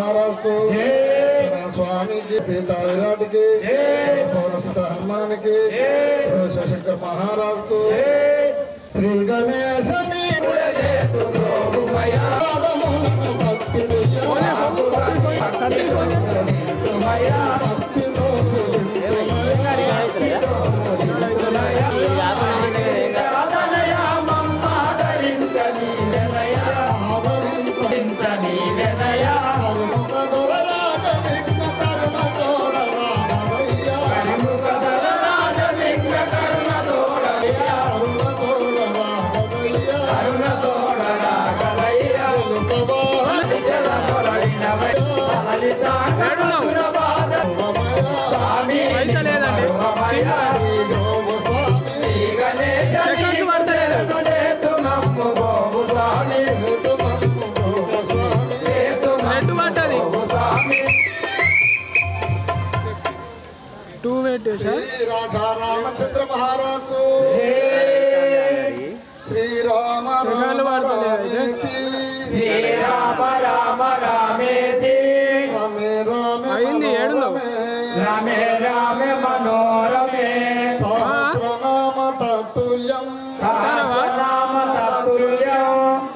महाराज को स्वामी की सीता विराट के सीता हनुमान के शंकर महाराज को श्री गणेश राजा रामचंद्र महाराज को श्री राम राम रामेति श्री राम राम रामेति रमे रामे रामे रामे मनोरमे सहस्रनाम तत्तुल्यं सहस्रनाम तत्तुल्यं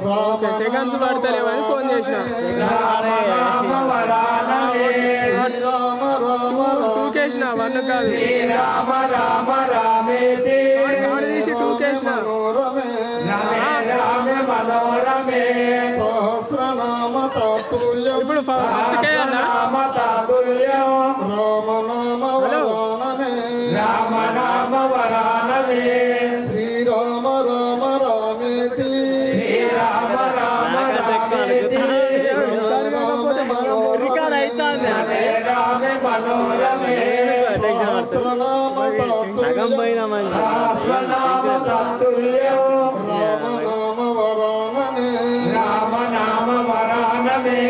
राम सेकंड्स పడతలేవని ఫోన్ చేశా రామ రామ వరానమే రామ రామ టూకేసిన వన్ కాదు రామ రామ రామేతి కాడిసి టూకేసిన మనోరమే రామే మనోరమే సహస్రనామ తత్తుల్యం ఇప్పుడు ఫస్ట్ కే నామ తత్తుల్యం రామ నామ వరానమే రామ నామ వరానమే శ్రీ రామ రామ రామేతి శ్రీ రామ రామ రామేతి సగం పైన రామ నామ వరానమే రామ నామ వరానమే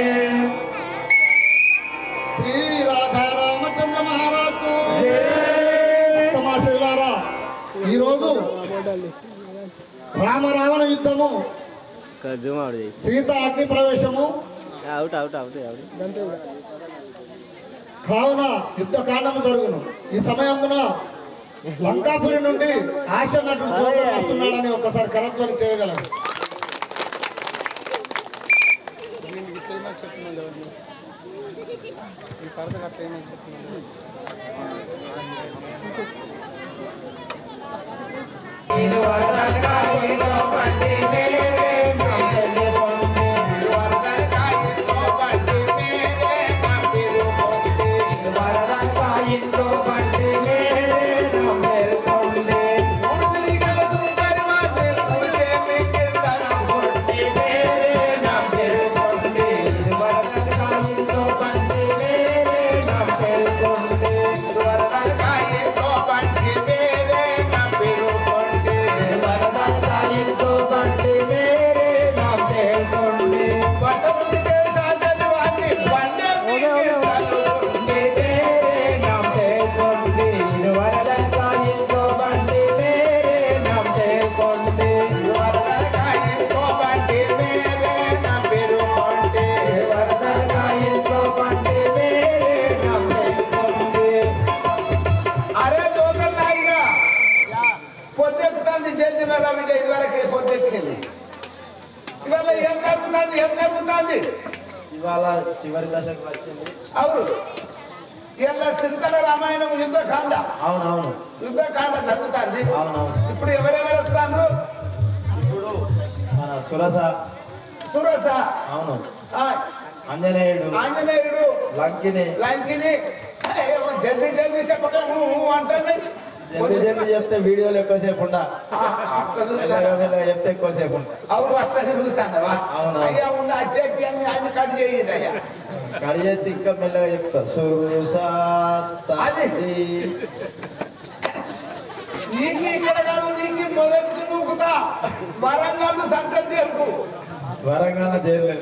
శ్రీ రాధా రామచంద్ర మహారాజ్ తమాషారా ఈరోజు రామ రావణ యుద్ధము సీత అగ్ని ప్రవేశము కావున యుద్ధకాండము జరుగును. ఈ సమయమున లంకాపురి నుండి ఆశ నటుడు జోరుగా వస్తున్నాడని ఒకసారి కరత్వం చేయగలరు. ఇవాళ చివరి దశకు వచ్చింది. అవును, ఇలా చింతల రామాయణం యుద్ధకాండ. అవునవును, యుద్ధకాండ జరుగుతుంది. అవునవును. ఇప్పుడు ఎవరెవరు వస్తాను? ఇప్పుడు మన సురస. అవును, ఆంజనేయుడు లంకిని జల్దీ జల్దీ చెప్పక అంటాను. జల్దీ చెప్తే వీడియోలు ఎక్కువసేపు చెప్తే ఎక్కువసేపు అవును అట్లా జరుగుతాండవా? అయ్యా ఉన్న అత్యక్తి అని అన్ని కట్ చేయండి అయ్యా. కట్ చేస్తే ఇంకా మెల్లగా చెప్తా. అది నీకు ఇక్కడ కాదు, నీకు మొదటికి నూకుతా. వరంగల్ సెంటర్ జైలుకు వరంగల్ జైలు.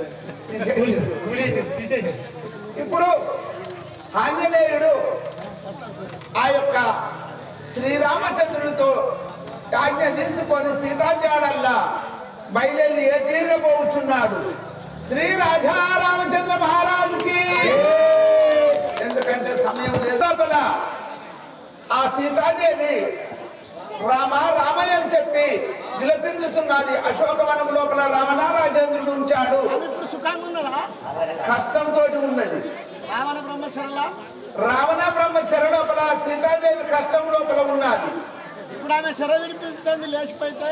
ఇప్పుడు ఆంజనేయుడు ఆ యొక్క శ్రీరామచంద్రుడితో ఆజ్ఞ తీసుకొని సీతాజాడల్లా బయలుదేరి ఏ తీరబోచున్నాడు. శ్రీ రాజా రామచంద్ర మహారాజుకి సీతాదేవి రామ రామయ్య అని చెప్పి విలపించుతున్నది. అశోకవనం లోపల రావణ రాజేంద్రుడు ఉంచాడు. కష్టంతో ఉన్నది. రావణ బ్రహ్మచర్య లోపల సీతాదేవి కష్టం లోపల ఉన్నది. ఇప్పుడు ఆమె శర విడిపించండి లేచిపోతే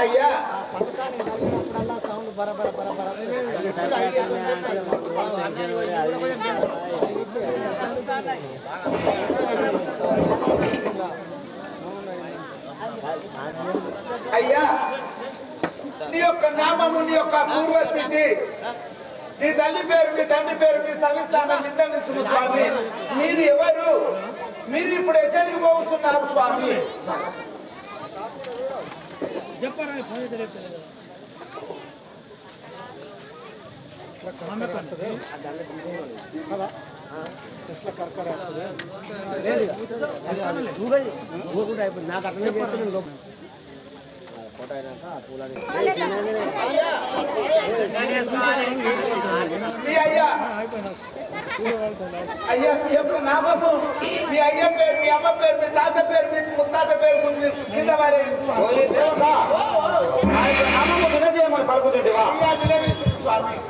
అయ్యా సౌండ్ బరబర అయ్యా నీ యొక్క నామము నీ యొక్క పూర్వస్థితి నీ తల్లి పేరు నీ తండ్రి పేరు నీ సవిస్థానం విన్నవించుము స్వామి. మీరు ఎవరు? మీరు ఇప్పుడు ఎక్కడికి పోతున్నారు స్వామి? నాకు అట్లనే అయ్యా మీ యొక్క నామము మీ అయ్య పేరు మీ అమ్మ పేరు మీ తాత పేరు మీ ముత్తాత పేరు కింద వారే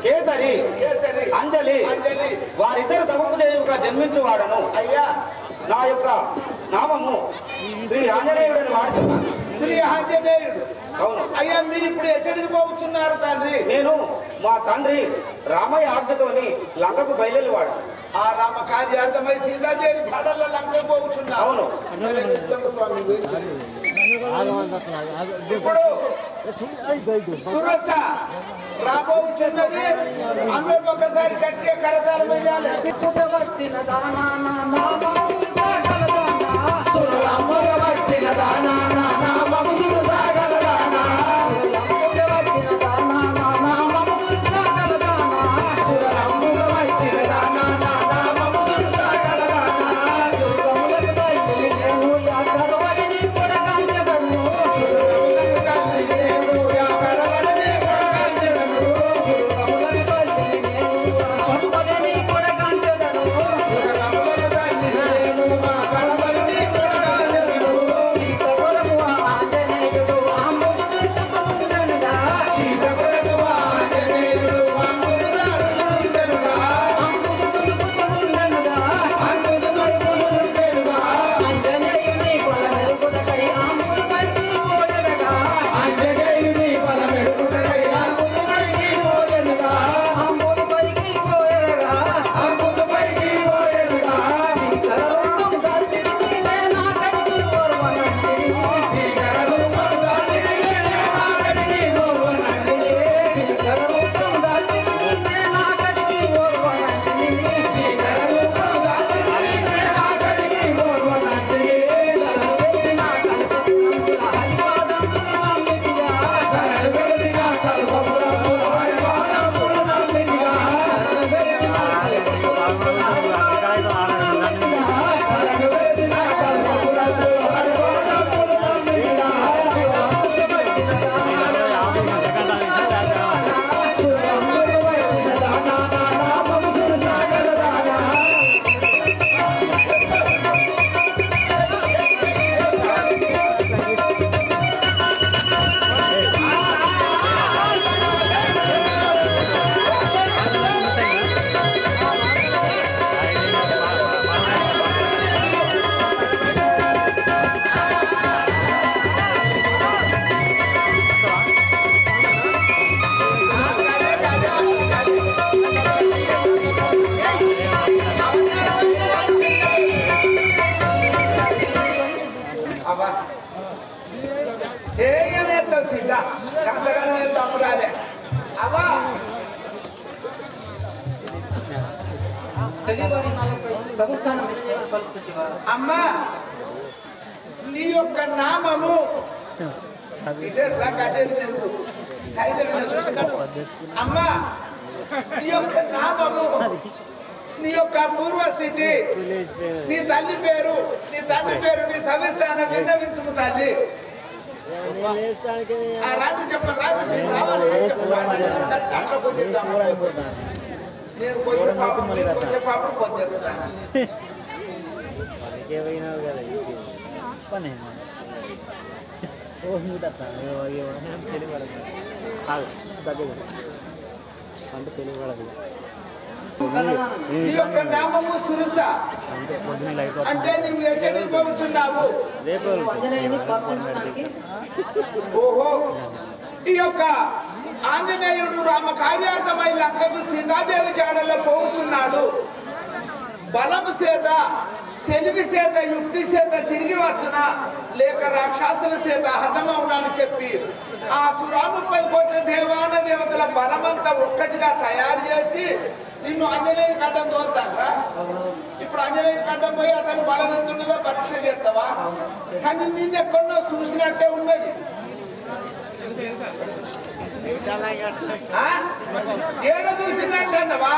కేసరి అంజలి వారిద్దరు సముపదేవుగా జన్మించేవాడను. అయ్యా నా యొక్క నామము శ్రీ ఆంజనేయుడని వాడుతున్నాను. శ్రీ ఆంజనేయుడు. అవును. అయ్యా మీరు ఇప్పుడు ఎక్కడికి పోతున్నారు తండ్రి? నేను మా తండ్రి రామయ్య ఆజ్ఞతోని లంకకు బయలువాడు. ఆ రామ కార్యార్థమై సీతాదేవి చాడల్లో లంకకు పోతున్నా. అవును. ఇప్పుడు సురస రాబోతున్నది. అందరూ ఒకసారి గట్టిగా కరతాళం వేయాలి. వచ్చిన దానా వచ్చిన దానా మా ఇక అంతగానో తమ్ము రాలే అవ్వా అమ్మా నీ యొక్క నామము ఇదే సంకటేది తెలుసు అమ్మా నీ యొక్క నామము నీ యొక్క పూర్వస్థితి నీ తల్లి పేరు నీ తండ్రి పేరు నీ సవిస్థానం విన్నవించుము తల్లి రాత్రి చెప్పండి రాత్రి రావాలి నేను కొంచెం పాపం కొంచెం పాపం కొంచెం నీ యొక్క నామము సురస అంటే నువ్వు ఎక్కడికి పోతున్నావు ఓహో ఈ యొక్క ఆంజనేయుడు రామ కార్యార్థమై లంకకు సీతాదేవి జాడల్లో పోవుచున్నాడు బలము చేత తెలివి చేత యుక్తి చేత తిరిగి వచ్చున లేక రాక్షసుల చేత హతమవునని చెప్పి ఆ సురాముపై కోట్ల దేవాన దేవతల బలమంతా ఒక్కటిగా తయారు చేసి నిన్ను ఆంజనేయుని గడ్డం తోలుతారా ఇప్పుడు ఆంజనేయుని గడ్డం పోయి అతను బలం ఎంతుండదో పరీక్ష చేస్తావా కానీ నిన్ను ఎక్కడో చూసినట్టే ఉన్నది ఏడో చూసినట్టన్నవా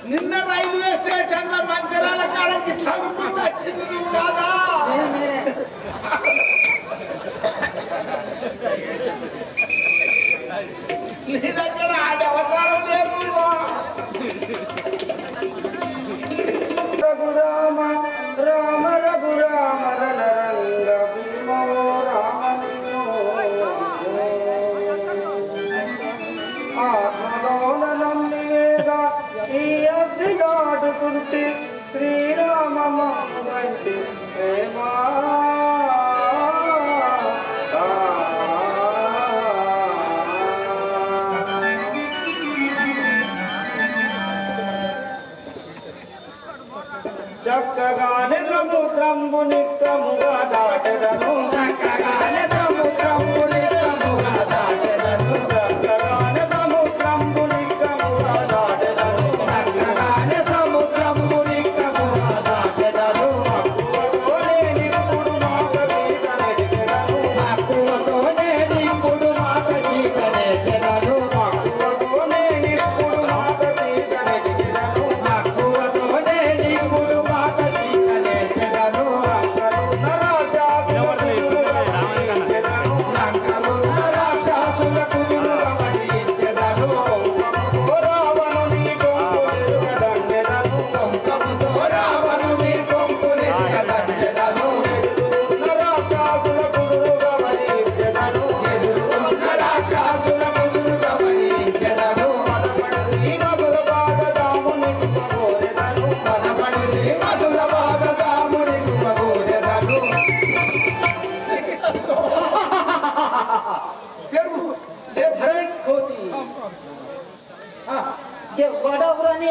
నిన్న రైల్వే స్టేషన్ లో మంచరాల కాడకి తగ్గుకుంటూ వచ్చింది నువ్వు కాదా నీ దగ్గర ఆడి అవసరం లేదు రఘురామ రామ రఘురామ రణరంగ భీమో రామ ఆత్మలోన నమ్మివేగా ఈ అగ్నిదాటు సుంటి శ్రీరామ వంటి ప్రేమా చక్కగానే సముద్రంబు నిక్కముగా దాటెదను చక్కగానే సముద్రంబు నిక్కముగా దాటెదను చక్కగానే సముద్రంబు నిక్కముగా దాటెదను చక్కగానే సముద్రంబు నిక్కముగా దాటెదను మక్కువతోనే నిప్పుడు మాక సీతనెదిగెదను మక్కువతోనే నిప్పుడు మాక సీతనెదిగెదను మక్కువతోనే నిప్పుడు మాక సీతనెదిగెదను మక్కువతోనే నిప్పుడు ఎవడెవరని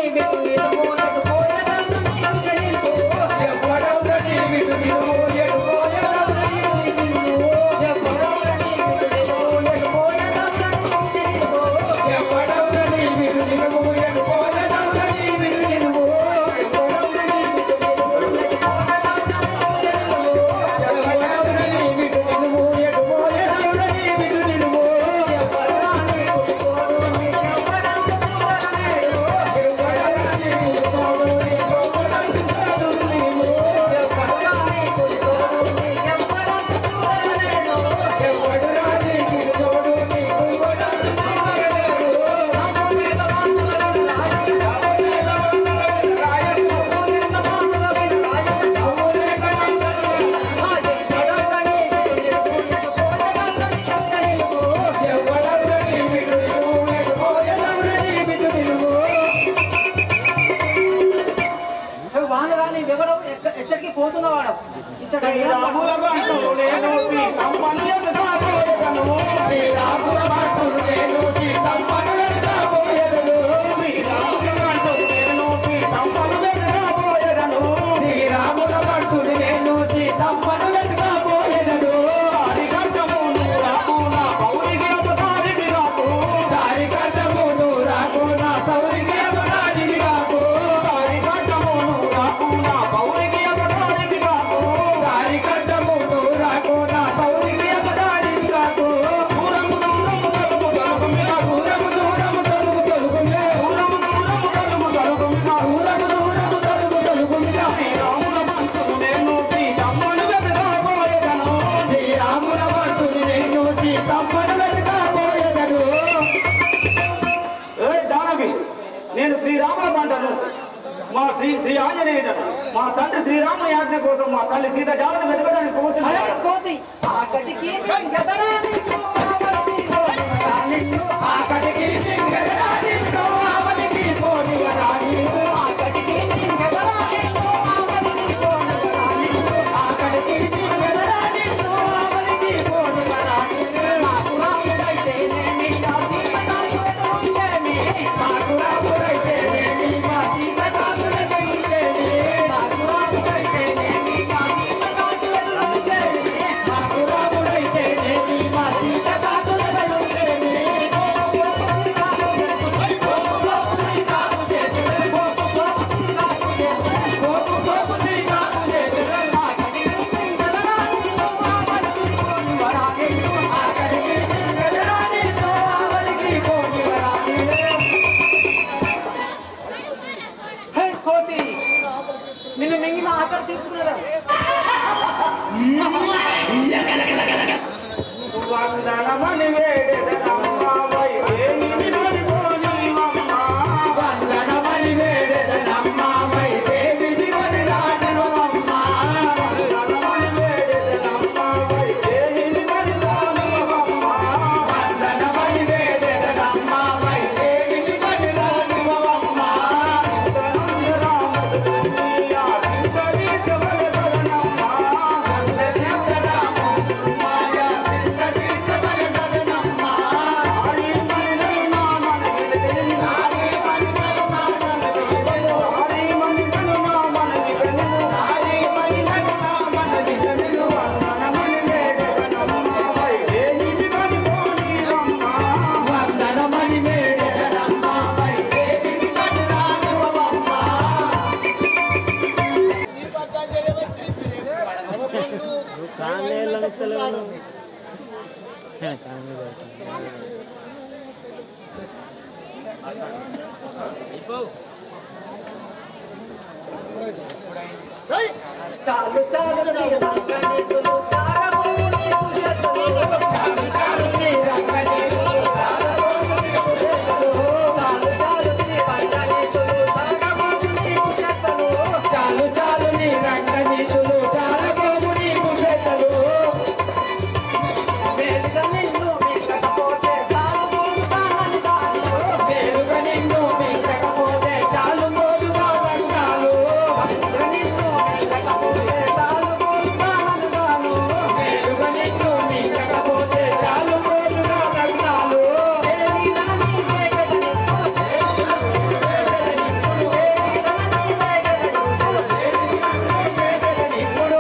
ఎచ్చడికి పోతున్నవాడు శ్రీరాముల భక్తుడు నేను సీతమ్మను వెతకపోయేదను మా శ్రీ ఆంజనేయుడు మా తండ్రి శ్రీరాముని ఆజ్ఞ కోసం మా తల్లి సీత జాలను వెతకడానికి అరే పోవచ్చు కోతి ఆకటికి కోతి నిన్ను మింగిన ఆకలి తీసుకున్నారా వందనమని వేడెదనమ్మ వైదేహిని నడుగోనివమ్మ. వందనమని వేడెదనమ్మ వైదేహిని నడుగోనివమ్మ. వందనమని వేడెదనమ్మ వైదేహిని నడుగోనివమ్మ. వందనమని వేడెదనమ్మ వైదేహిని నడుగోనివమ్మ. చాలు చాలు నీ రంగనీసులు తారమోని పూజలు చాలు చాలు నీ రంగనీసులు చాలు చాలు నీ రంగనీసులు తారమోని పూజలు చాలు చాలు నీ రంగనీసులు తారమోని పూజలు వేరుగా నిన్ను మింగకపోతే చాలు మోదుతానని తాను వేరుగా నిన్ను మింగకపోతే చాలు మోదుతానని తాను నిన్ను మింగకపోతే చాలు మోదుతానని తాను వేరుగా నిన్ను మింగకపోతే చాలు మోదుతానని తాను ఇప్పుడు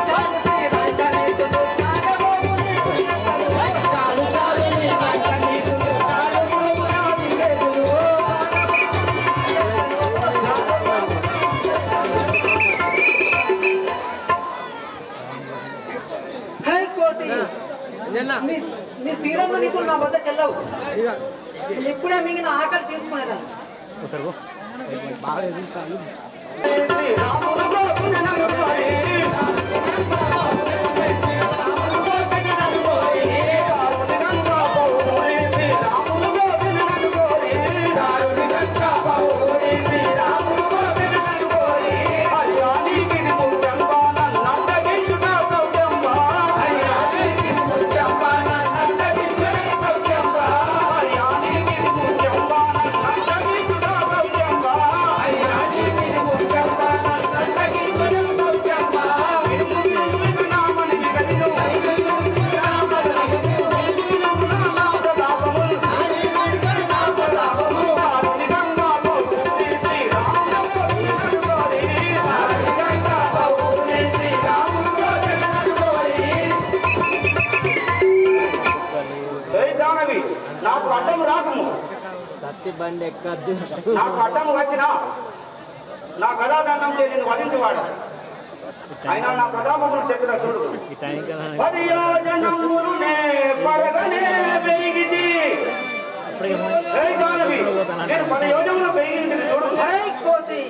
చాలు నీ రంగనీసులు చాలు చాలు నీ రంగనీసులు హే కోతి నీ శ్రీరంగ నీకులు నా వద్ద చెల్లవు ఇప్పుడే మిగిలిన ఆకలి తీర్చుకునేదాన్ని నాకు అడ్డం రాకము నాకు అడ్డం వచ్చినా నా కథాదండం చేసి నిన్ను వధించేవాడు అయినా నా ప్రతాపమును చెప్పిన చూడు 10 యోజనమునే పరగనే పెరిగితి నేను 10 యోజనములు పెరిగింది చూడు కోతి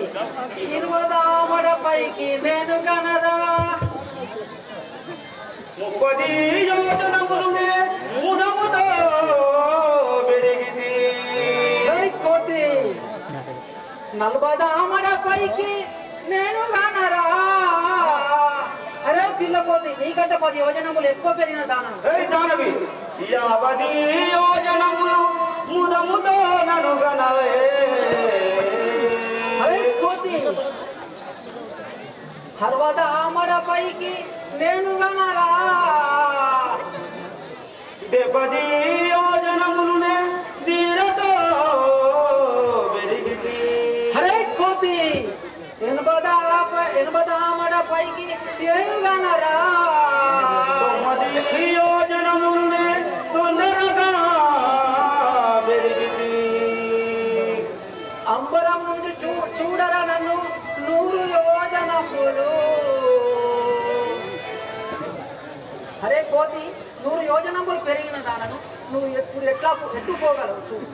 20 పైకి నేను కనరా 30 యోజనమునే ముదముతో పెరిగితి కోతి 40 పై పైకి నేను కానరా. అరే పిల్లపోతే నీకంటే 10 యోజనములు ఎక్కువ పెరిగిన దానం. దానవి యావది యోజనములు ముదముతో ననుగనవే. అరే కోతి పర్వతామడ పైకి నేను కానరా. 10 యోజనములునే దీరతో వెలిగితి. అరే కోతి 80 పైకి నేను కానరా. 9 యోజనములునే తొందరగా వెలిగితి. అంబరం నుండి చూడరా నన్ను 100 యోజనములు. అరే కోతి 100 యోజనములు పెరిగిన దానను నువ్వు ఎట్టు పోగలవు చూడు.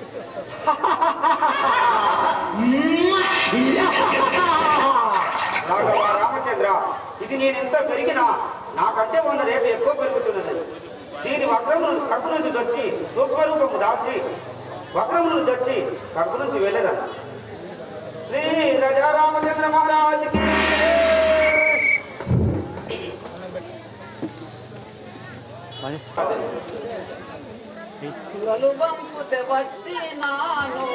రాఘవ రామచంద్ర, ఇది నేనెంత పెరిగినా నాకంటే 100 రేటు ఎక్కువ పెరుగుతున్నది. దీని వక్రమును కడుపు నుంచి వచ్చి సూక్ష్మరూపము దాచి వక్రమును తెచ్చి కడుపు నుంచి వెళ్ళేదాన్ని. శ్రీ రాజా రామచంద్ర మహారాజుకి సురలు పంపుతే వచ్చినాను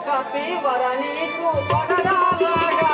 కపివర నీకు పగడాలగాను.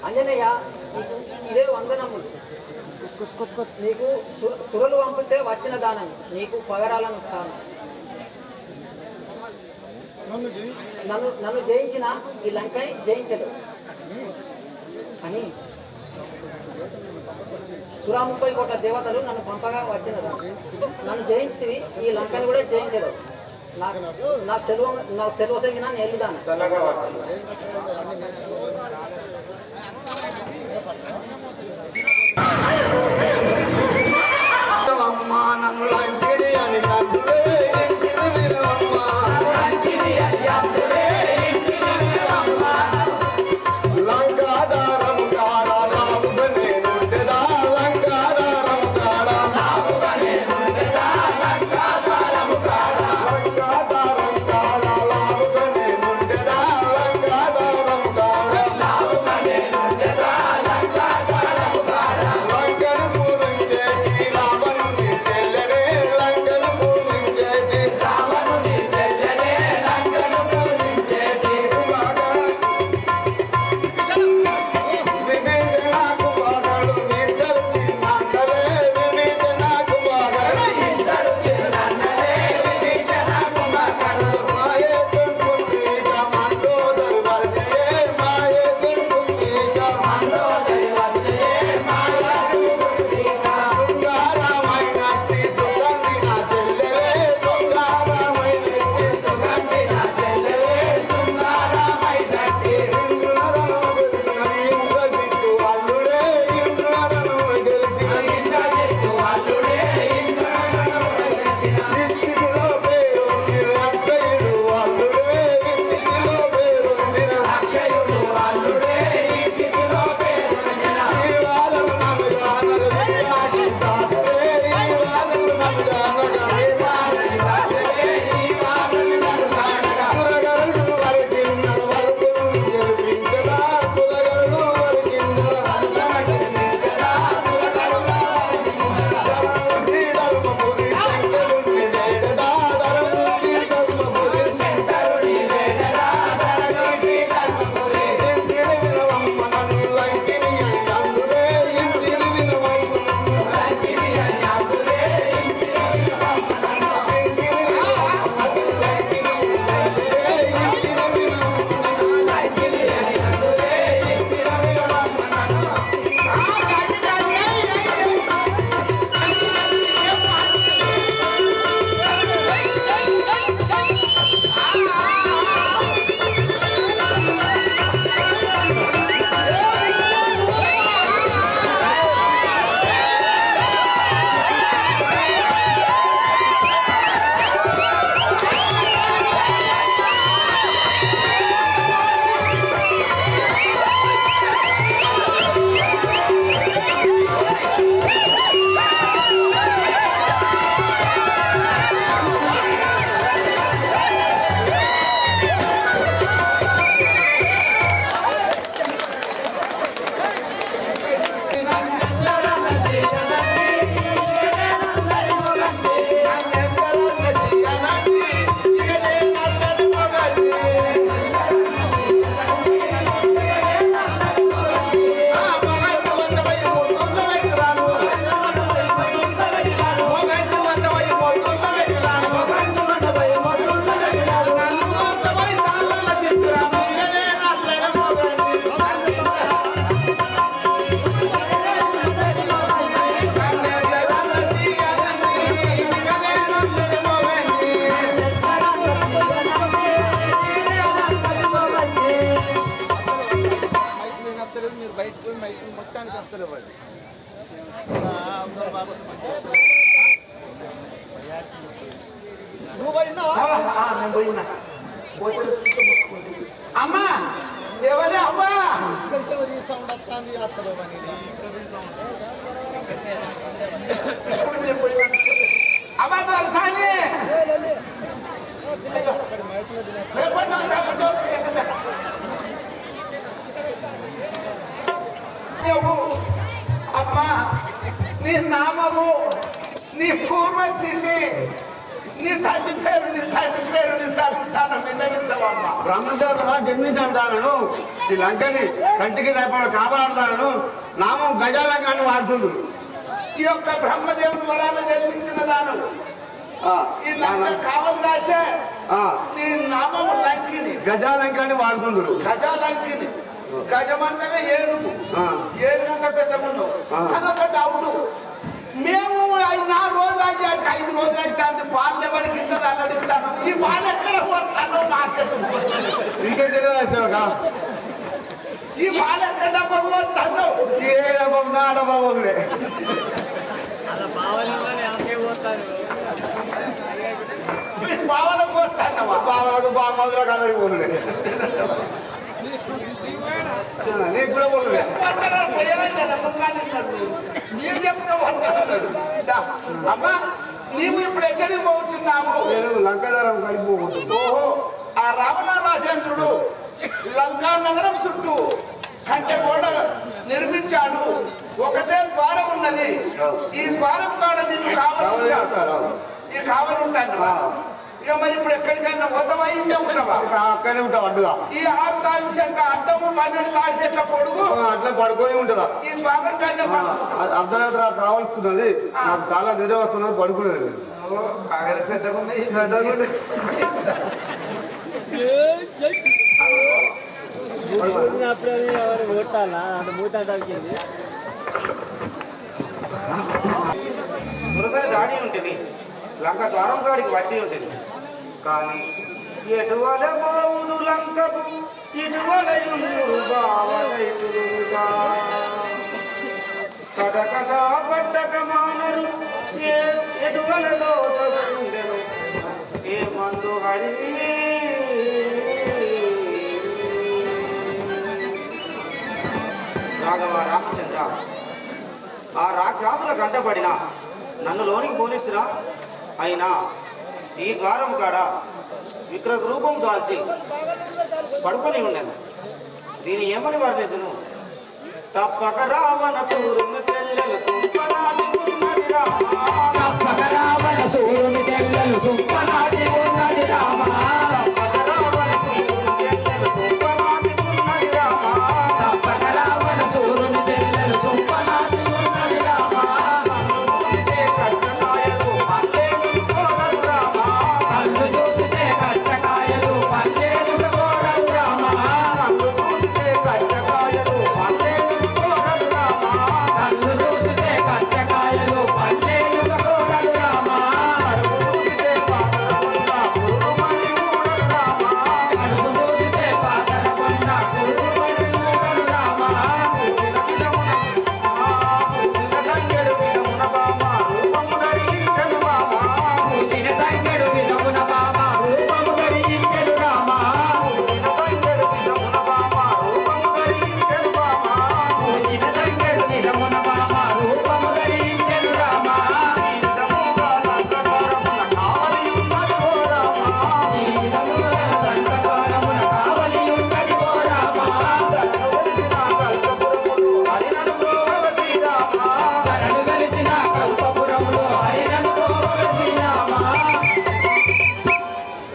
అంజనేయ నీకు ఇదే వందనములు. నీకు సురలు పంపితే వచ్చిన దానం, నీకు పగరాలను స్థానం. నన్ను జయించిన ఈ లంకని జయించదు అని 30 కోట్ల దేవతలు నన్ను పంపగా వచ్చినది. నన్ను జయించితివి, ఈ లంకని కూడా జయించదు. నాకు సెలవు తగిన నేను వెళ్తాను. చల్లగా అమ్మా ఎవరే అమ్మా అమ్మా కానీ అమ్మా నీ నామము నీ పూర్వస్థితి నీ తల్లి పేరు నీ తండ్రి పేరు నీ తల్లి స్థానం విన్నవించవమ్మా. బ్రహ్మదేవుడుగా జన్మించాను ఈ లంకని కంటికి రేపటి కాపాడుతాను నామం గజాలంకాన్ని వాడుతుంది. ఈ యొక్క బ్రహ్మదేవుని వరాలు జన్మించిన దాను ఈ లంక కావలు రాసే నీ నామము లంకిని గజాలంకాన్ని వాడుతుందరు. గజాలంకిని గజమంటగా ఏనుగు ఏనుగంట పెద్దగుండు కనపడ్డ అవును. మేము 4 రోజులు అయితే 5 రోజులు అయితే అంత పాలు ఎవరికి ఇస్తారు అల్లడిస్తాను. ఈ పాలు ఎక్కడ పోతాను మాకేసి ఇంకే తెలియదు. ఈ పాలు ఎక్కడ పోతాను ఏ డబ్బా ఆ డబ్బా పోతుడే పావలకు పోతాను బావలకు బామోదులకు అందరికి పోతుడే నీకు కూడా పోతుడే. మీరు చెప్తా అమ్మా నీవు ఇప్పుడు ఎక్కడికి పోతున్నావు? నేను లంకదారం కలిపిపోతుంది. ఓహో ఆ రావణ రాజేంద్రుడు లంకా నగరం చుట్టూ కంటే గోడ నిర్మించాడు. ఒకటే ద్వారం ఉన్నది. ఈ ద్వారం కాడ నిన్ను కావాలంటాడు. ఈ కావాలంటాను. ఇక మరి ఇప్పుడు ఎక్కడికైనా పోతావా? ఇంటే ఉంటావా? అక్కడే ఉంటావు అడ్డుగా. ఈ 6 తాళ్ళ చెట్ల అడ్డము 12 తాళ్ళ చెట్ల పొడుగు అట్లా పడుకొని ఉంటుందా? ఈ ద్వారం కంటే అర్ధరాత్రి కావాల్స్తున్నది. నాకు చాలా నిద్ర వస్తున్నది, పడుకునేది. పెద్దగా ఉన్నాయి. మురసరి దాడి ఉంటుంది, లంక ద్వారం కాడికి వచ్చి ఉంటుంది. కానీ ఎటువల బావుదు లంకకు ఇటువలయుందురు బావలైదురుగా. కటకట పట్టక మానరు ఎటువలలో సగుండెను ఏ మందు హరి. రాఘవ రామచంద్ర, ఆ రాక్షసుల కంటపడిన నన్ను లోనికి పోనిస్తున్నా. అయినా ఈ ద్వారం కాడ విగ్రహ రూపం దాల్చి పడుకొని ఉన్నాను. దీని ఏమని వర్ణించును? తప్పక రావణ సూర్యుని చెల్లెలు సుంపనాటి ఉన్నది రామ. తప్పక రావణ సూర్యుని చెల్లెలు సుంపనాటి ఉన్నది రామ. తప్పక రావణ సూర్యుని చెల్లెలు సుంపనాటి ఉన్నది రామ. తప్పక రావణ సూర్యుని చెల్లెలు సుంపనాటి ఉన్నది రామ. కళ్ళు చూసితే కచ్చకాయలు పల్లెలు కోడలు రామ. కళ్ళు చూసితే కచ్చకాయలు పల్లెలు కోడలు రామ. కళ్ళు చూసితే కచ్చకాయలు పల్లెలు కోడలు రామ. కడుపు చూసితే పాతరకొండ కురుమని మూడలు రామ. కడుపు చూసితే పాతరకొండ కురుమని మూడలు రామ. పూసిన తంగెడు విధమున బామ రూపము ధరించెను బామ. పూసిన తంగెడు విధమున బామ రూపము ధరించెను రామ. పూసిన తంగెడు విధమున బామ రూపము ధరించెను బామ. పూసిన తంగెడు విధమున బామ రూపము ధరించెను రామ. ఈ విధముగా లంకద్వారమున కావలి ఉన్నది ఓ రామ. ఈ విధముగా లంకద్వారమున కావలి ఉన్నది ఓ రామ. కరుణ వెలిసిన కల్పపురములు హరినను ప్రోవగ శ్రీరామ. కరడు వెలిసిన కల్పపురములో హరినను ప్రోవగ శ్రీరామ.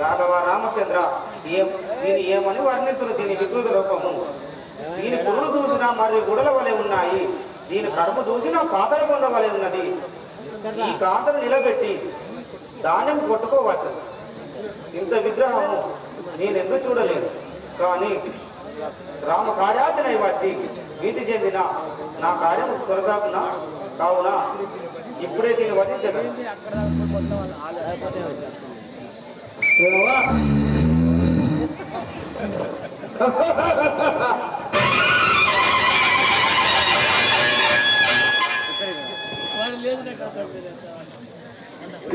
రాఘవ రామచంద్ర, దీని ఏమని వర్ణించును దీని వికృత రూపము? దీని పురుడు చూసిన మరియు గుడల వలె ఉన్నాయి. దీని కడుపు చూసిన పాతల కొండ వలె ఉన్నది. ఈ కాంతను నిలబెట్టి ధాన్యం కొట్టుకోవచ్చు. ఇంత విగ్రహము నేనెందుకు చూడలేదు. కానీ రామ కార్యార్థనై వచ్చి భీతి చెందిన నా కార్యం కొనసాగునా కావున ఇప్పుడే దీన్ని వధించను.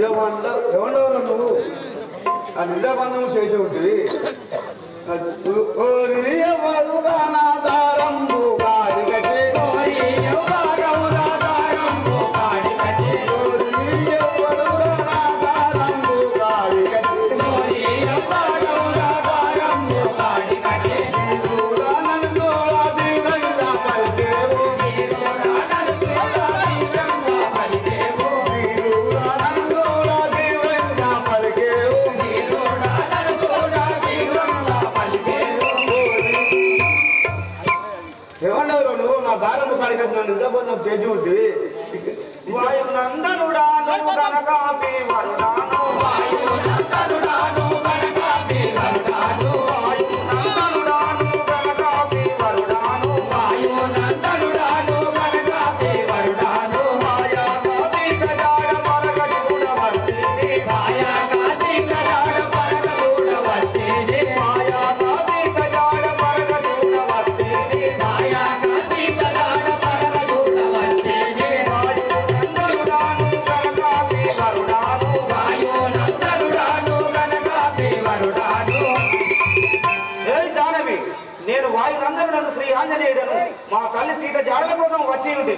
ఏమన్నావు నువ్వు? ఆ నిద్రబంధం చేసి ఉంటుంది. ఎవరు రానాదారంబు గాడిగటే నన్ను ఇంత కొంచెం చేసి ఉంది వాయునందనుడాను కనకాపి వరుడాను వాయునందనుడాను కనకాపి వరుడాను వాయునందనుడాను కనకాపి వరుడాను వాయునందనుడాను కనకాపి వరుడాను మాయా కాశీ గజాడ పరగ చూడవస్తేనే మాయా కాశీ గజాడ పరగ చూడవస్తేనే మాయా కాశీ గజాడ పరగ చూడవస్తేనే మాయా కాశీ గజాడ పరగ చూడవస్తేనే వాయునందనుడాను కనకాపి వరుడాను వాయునందనుడాను కనకాపి వరుడాను. ఏ దానవి, నేను వాయునందనుడను శ్రీ ఆంజనేయుడను. మా తల్లి సీత జాడల కోసం వచ్చి ఉంటే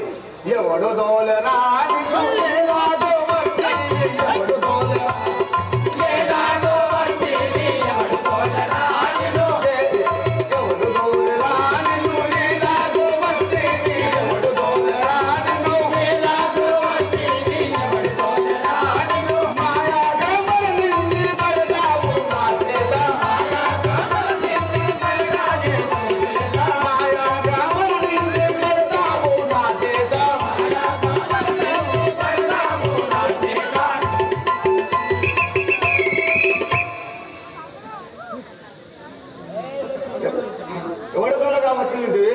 ఎవడు దోలరా నిన్ను ఏలాగో వర్తిని, ఎవడు దోలరా ఏలాగో వర్తిని, ఎవడు దోలరా నిన్ను, ఎవడు దోలరా నిన్ను ఏలాగో వర్తిని, ఎవడు దోలరా నిన్ను ఏలాగో వర్తిని, ఎవడు దోలరా నిన్ను. మాయా గమనించి పడతావు నా చేత, మాయా గమనించి మాయా గమనించి పడతావు నా చేత. ఎవడు దోలగా వచ్చింది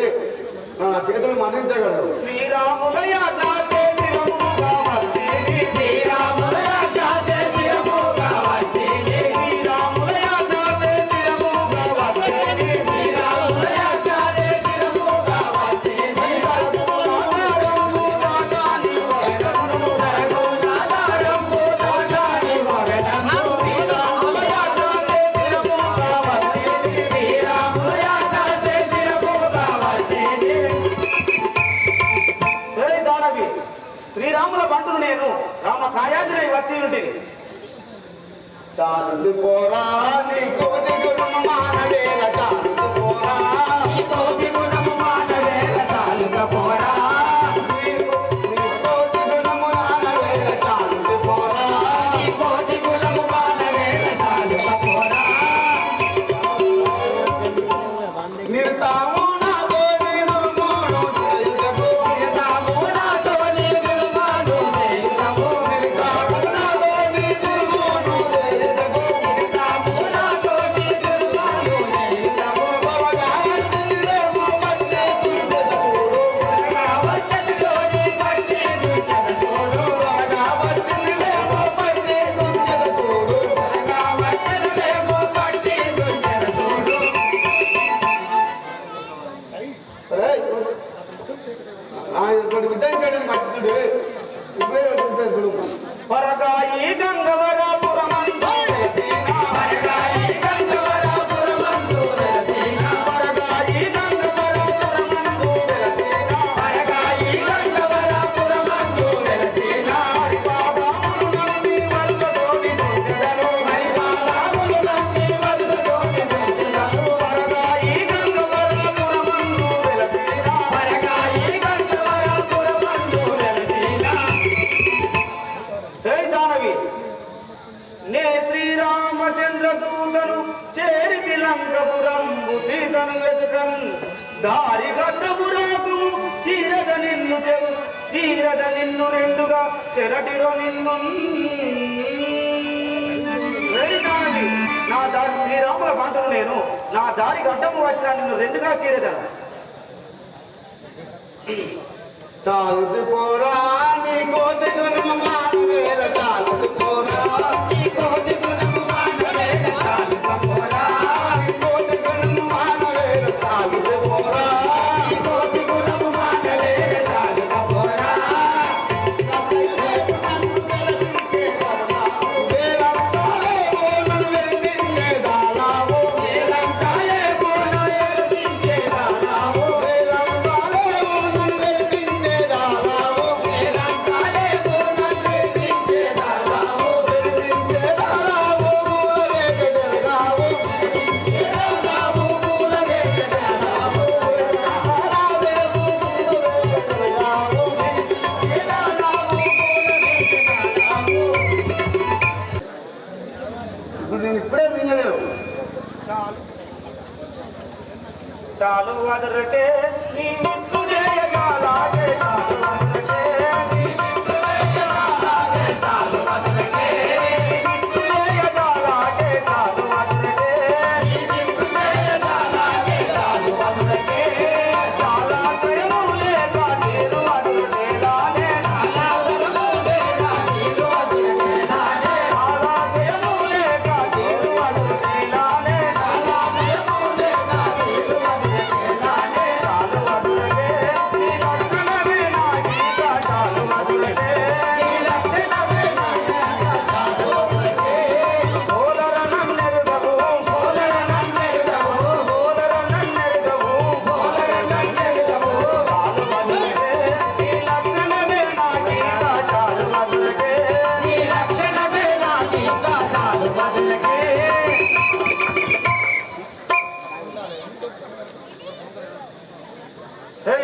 నా చేతులు మరణించగలరు. శ్రీరాములయ నాకే శిరముగా వస్తేనే, శ్రీరాములయ నాకే శిరముగా వస్తేనే, శ్రీరాములయ నాకే శిరముగా వస్తేనే, శ్రీరాములయ నాకే శిరముగా వస్తేనే. సరగుణాధారంబు నాటాని వగడమును, సరగుణాధారంబు నాటాని వగడమును, శ్రీరాములయ నాకే శిరముగా వస్తేనే, శ్రీరాములయ నాకే శిరముగా వస్తేనే. ఏ దానవి, శ్రీరాముల బంటును నేను రామ కార్యాజ్ఞ వచ్చి ఉంటిని. చాలు పోరా నీ కోటి గుణము మానవేల, చాలు పోరా ఈ కోటి గుణము మానవేల చాలుక పోరా, నీ కోటి గుణము మానవేల, చాలు పోరా ఈ కోటి గుణము మానవేల చాలుక పోరా. నిర్తాము నాతో నేను మోను చేయుటకు, నిరతాము నాతో నీ నిర్మాణు చేయుటకు, నిర్తాము నాతో నేను మోను చేయుటకు, నిరతాము నాతో నీ నిర్మాణు చేయుటకు. త్వరగా వచ్చిందేమో పట్టే దుర్జనకుడు, త్వరగా వచ్చేటోని పట్టి దుర్జనకుడు, త్వరగా వచ్చిందేమో పట్టే దుర్జనకుడు. త్వరగా వచ్చేటేమో పట్టి దుర్జనకుడు. రేయ్, నా ఇప్పుడు విద్యార్థి మర్చిపోయి ఇప్పుడే చూసేప్పుడు పరగాయి గంగవరాపురమందు వెలసిన, పరగాయి గంగవరాపురమందు వెలసిన, పరగాయి గంగవరాపురమందు వెలసిన, పరగాయి గంగవరాపురమందు వెలసిన. హరిపాదాములు నమ్మి వరుసతోటి నృత్యులను, హరిపాదాములు నమ్మి వరుసతోటి నృత్యులను. పరగాయి గంగవరాపురమందు వెలసిన, పరగాయి గంగవరాపురమందు వెలసిన. హే దానవి, నే శ్రీరామచంద్ర దూతను చేరికి లంకపురంబు సీతను వెతుకన్, దారి గడ్డపురాకు తీరద నిన్ను తీరద నిన్ను రెండుగా చెరటిలో నిన్ను. హే దానవి, నా దారి శ్రీరాముల పంటను నేను నా దారి గడ్డము వచ్చిన నిన్ను రెండుగా చీరదను. చాలు పోరా నీ కోటి గుణము మానవేల, చాలు పోరా ఈ కోటి గుణము మానవేల చాలుక పోరా, నీ కోటి గుణము మానవేల, చాలు పోరా ఈ కోటి గుణము మానవేల చాలుక పోరా. వేలంతాలేమో నన్ను వెలిగించే దానావు, ఏలంకాయే కోన ఎరుపించే దానావు, వేలంతాలేమో నన్ను వెలిగించే దానావు, ఏలంకాయే కోన ఎరుపించే దానావు, వెలిగించే దానావు, మూలవేగ జరగావు, దానావు పూలవేగ దానావు, దానావేమో మూలవేగ జరగావు. దానావు పూలవేగ దానావు. ఇప్పుడు నేను ఇప్పుడే మింగలేను. చాలు వదరటే నీ మిట్టు చేయగాలాగే,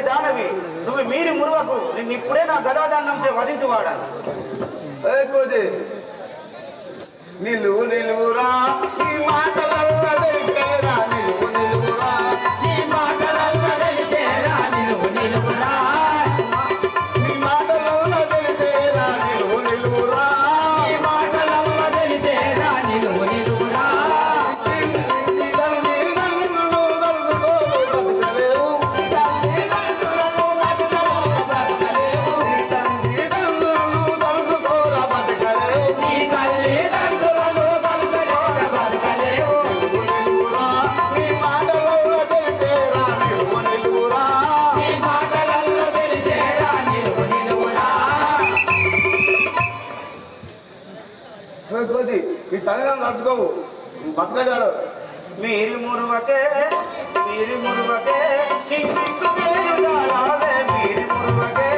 దానవి నువ్వు మీరి మురువకు నిన్ను ఇప్పుడే నా గదాదాన్నం వధించువాడాను. నిలువు నిలువురా ఈ మాటలల్ల తెలిసేరా నిలువు నిలువురా ఈ మాటలల్ల తెలిసేరా నిలువు నిలువురా ఈ మాటలల్ల తెలిసేరా నిలువు నిలువురా ఈ మాటలల్ల తెలిసేరా నిలువు నిలువురా ఈ తల్లిదండ్రులు నడుచుకోవు బతకజాలు మీరి మురువకే మీరి మురువకే మీరి మురువకే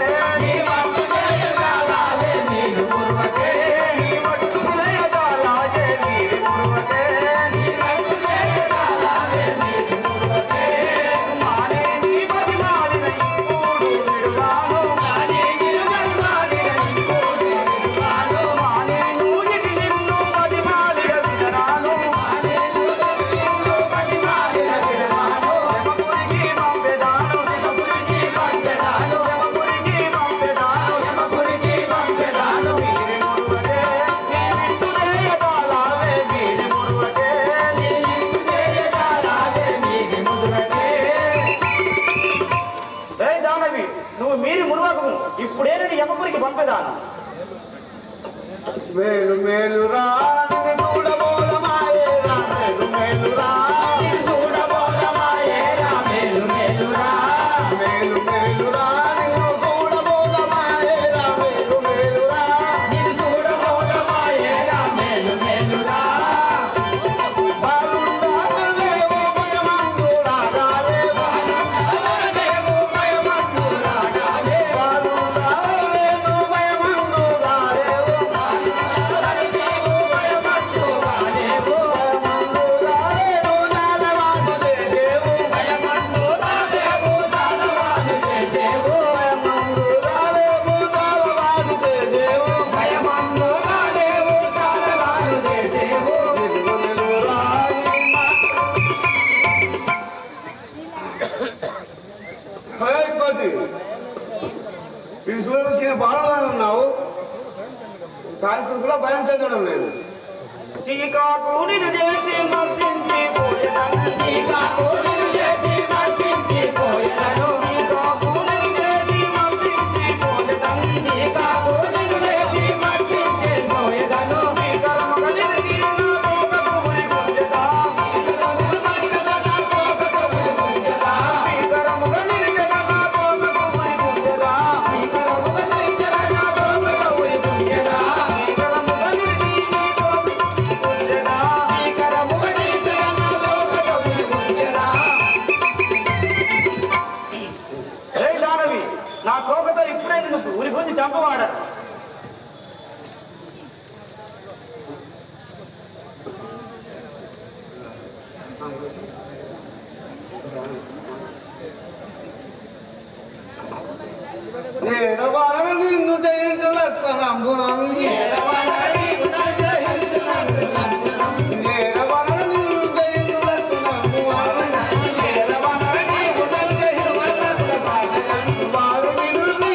నువ్వు మీరి మురువకు ఇప్పుడే నేను యమపురికి పంపేదాను. మేలు మేలురా చూడబోలమాయేరా మేలు మేలురా చూడబోలమాయేరా మేలు మేలురా మేలు మేలురా చూడబోలమాయేరా మేలు మేలురా చూడబోలమాయేరా మేలు మేలురా బాగా ఉన్నావు కాల్సి కూడా భయం చెందడం లేదు. నా తోకతో ఇప్పుడే నిన్ను ఊరి గురించి చంపవాడారు. నిన్ను జయించలేస్తాను బారు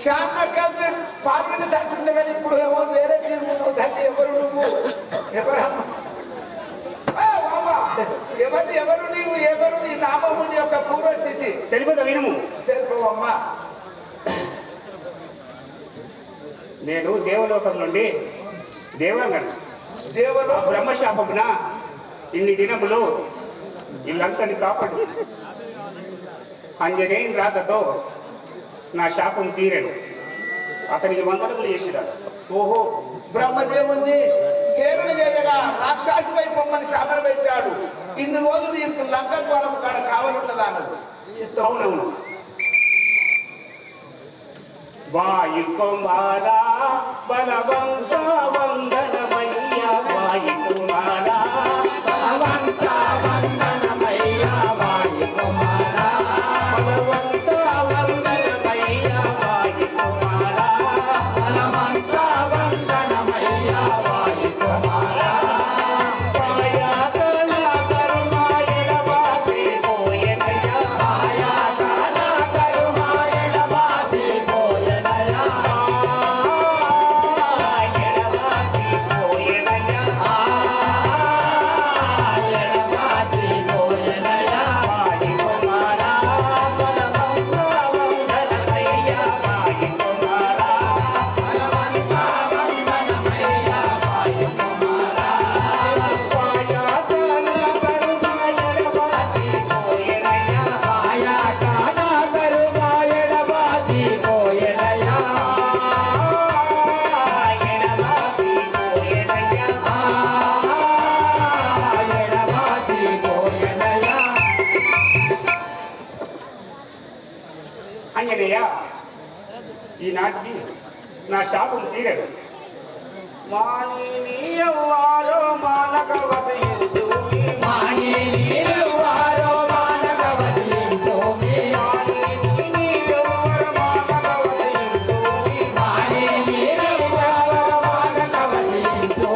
క్యాన్లకి పార్లమెంట్ తట్టుంది కానీ ఇప్పుడు ఏమో వేరే తీరు తల్లి ఎవరు నువ్వు ఎవరమ్మా ఎవరు నీవు ఎవరు నీ నామము నీ యొక్క పూర్వస్థితి తెలిపద వినుము. తెలుపవమ్మా. నేను దేవలోకం నుండి దేవరంగను బ్రహ్మశాపమున ఇన్ని దినములు ఇల్లంతని కాపాడు అంజనేయుని రాతతో నా శాపం తీరెను. అతనికి వందనములు చేసినాడు. ఓహో బ్రహ్మదేవుని కేరుని చేయగా రాక్షసి వైపు పొమ్మని శాపన పెట్టాడు. ఇన్ని రోజులు ఈ లంక ద్వారం కాడ కావాలన్నదాను చిత్తం. అవునవును. వాయుకుమారా బలవంత వందనమయ్య వాయుకుమారా బలవంత వందనమయ్య వాయుకుమారా బలవంత వందనమయ్య వాయుకుమారా బలవంత వందనమయ్య వాయుకుమారా అంజనేయ ఈనాటికి నా శాపం తీరదు. మానినీయవారో మానక వసయించు మానినీయవారో మానక వసయించు మానినీయవారో మానక వసయించు మానినీయవారో మానక వసయించు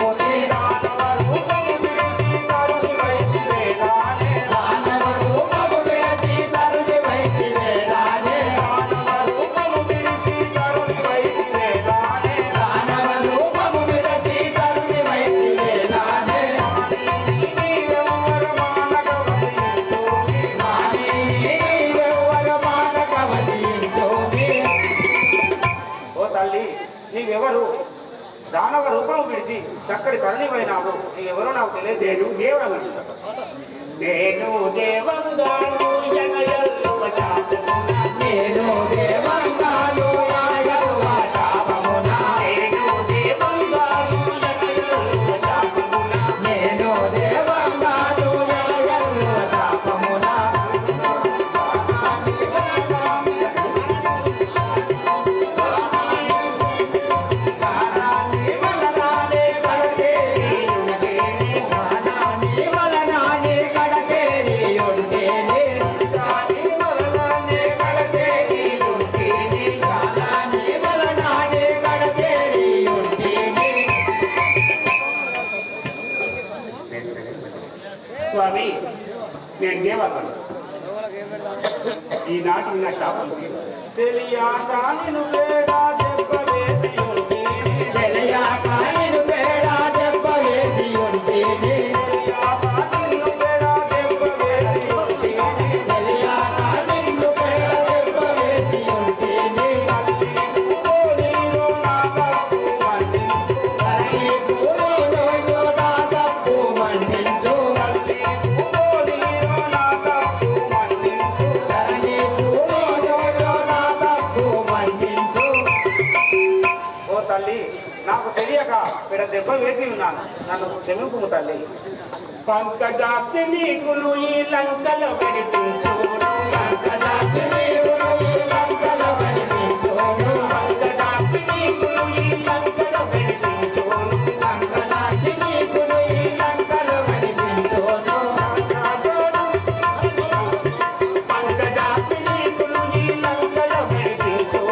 మానవ రూపము విడిచి తరుని వైతి వేలానే మానవ రూపము విడిచి తరుని వైతి వేలానే మానవ రూపము విడిచి తరుని వైతి వేలానే మానవ రూపము విడిచి తరుని వైతి వేలానే మానినీయవారో మానక వసయించు మానినీయవారో మానక వసయించు. ఓ తల్లి నీవెవరు? దానవ రూపం విడిచి చక్కటి తరుణివైనావు. నీవెవరో నాకు తెలియదు. నేను దేవరంగను. నేను దేవంగాను జగయల్లువ శాపమున నేను దేవంగాను యాగరువ శాపమున నేను దేవంగాను జగయల్లువ శాపమున నేను దేవంగాను యాగరువ శాపమున కారాని వలనానే కడకేరి యుడికేని కారాని వలనానే కడకేరి యుడికేని కారాని వలనానే కడకేరి యుడికేని కారాని వలనానే కడకేరి యుడికేని. స్వామి నేను దేవరంగను. ఈనాటికి నా శాపం తీరదు. తెలియాక నిన్ను పేడా దెబ్బ వేసి ఉంటేనే తెలియాక నిన్ను పేడా దెబ్బ వేసి ఉంటేనే తెలియాక నిన్ను పేడా దెబ్బ వేసి ఉంటేనే తెలియాక నిన్ను పేడా దెబ్బ వేసి ఉంటేనే తల్లి పూలోనో నా తప్పు మన్నించు తల్లి పూలోనో నా తప్పు మన్నించు తల్లి పూలోనో నా తప్పు మన్నించు. ఓ తల్లి నాకు తెలియక ఇక్కడ దెబ్బ వేసి ఉన్నాను. నన్ను క్షమింపు తల్లి. పంకజాక్షి నీకులు ఈ లంకలో కనిపించు పంకజాక్షి నీకులు ఈ లంకలో కనిపించు పంకజాక్షి నీకులు ఈ లంకలో కనిపించు పంకజాక్షి నీకులు ఈ లంకలో కనిపించు పంకజాక్షి నీకులు ఈ లంకలో కనిపించు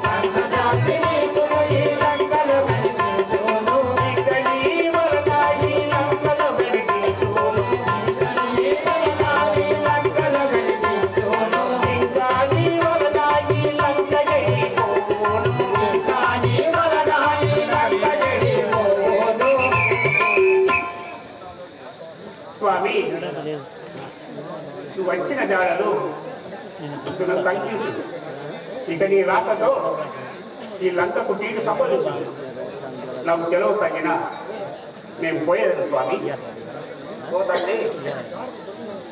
పంకజాక్షి నీకులు ఈ లంకలో కనిపించు ఇక్కడి వరదాయి లంకలో కనిపించు ఈ లంకలో కనిపించు ఇంకా నీ వరదాయి లంక వచ్చిన జాడలు ఇప్పుడు నాకు కనిపించు. ఇక నీ రాకతో ఈ లంకకు తీరు సంభవించు. నాకు సెలవు సగిన మేము పోయేది స్వామి. ఓ తల్లి,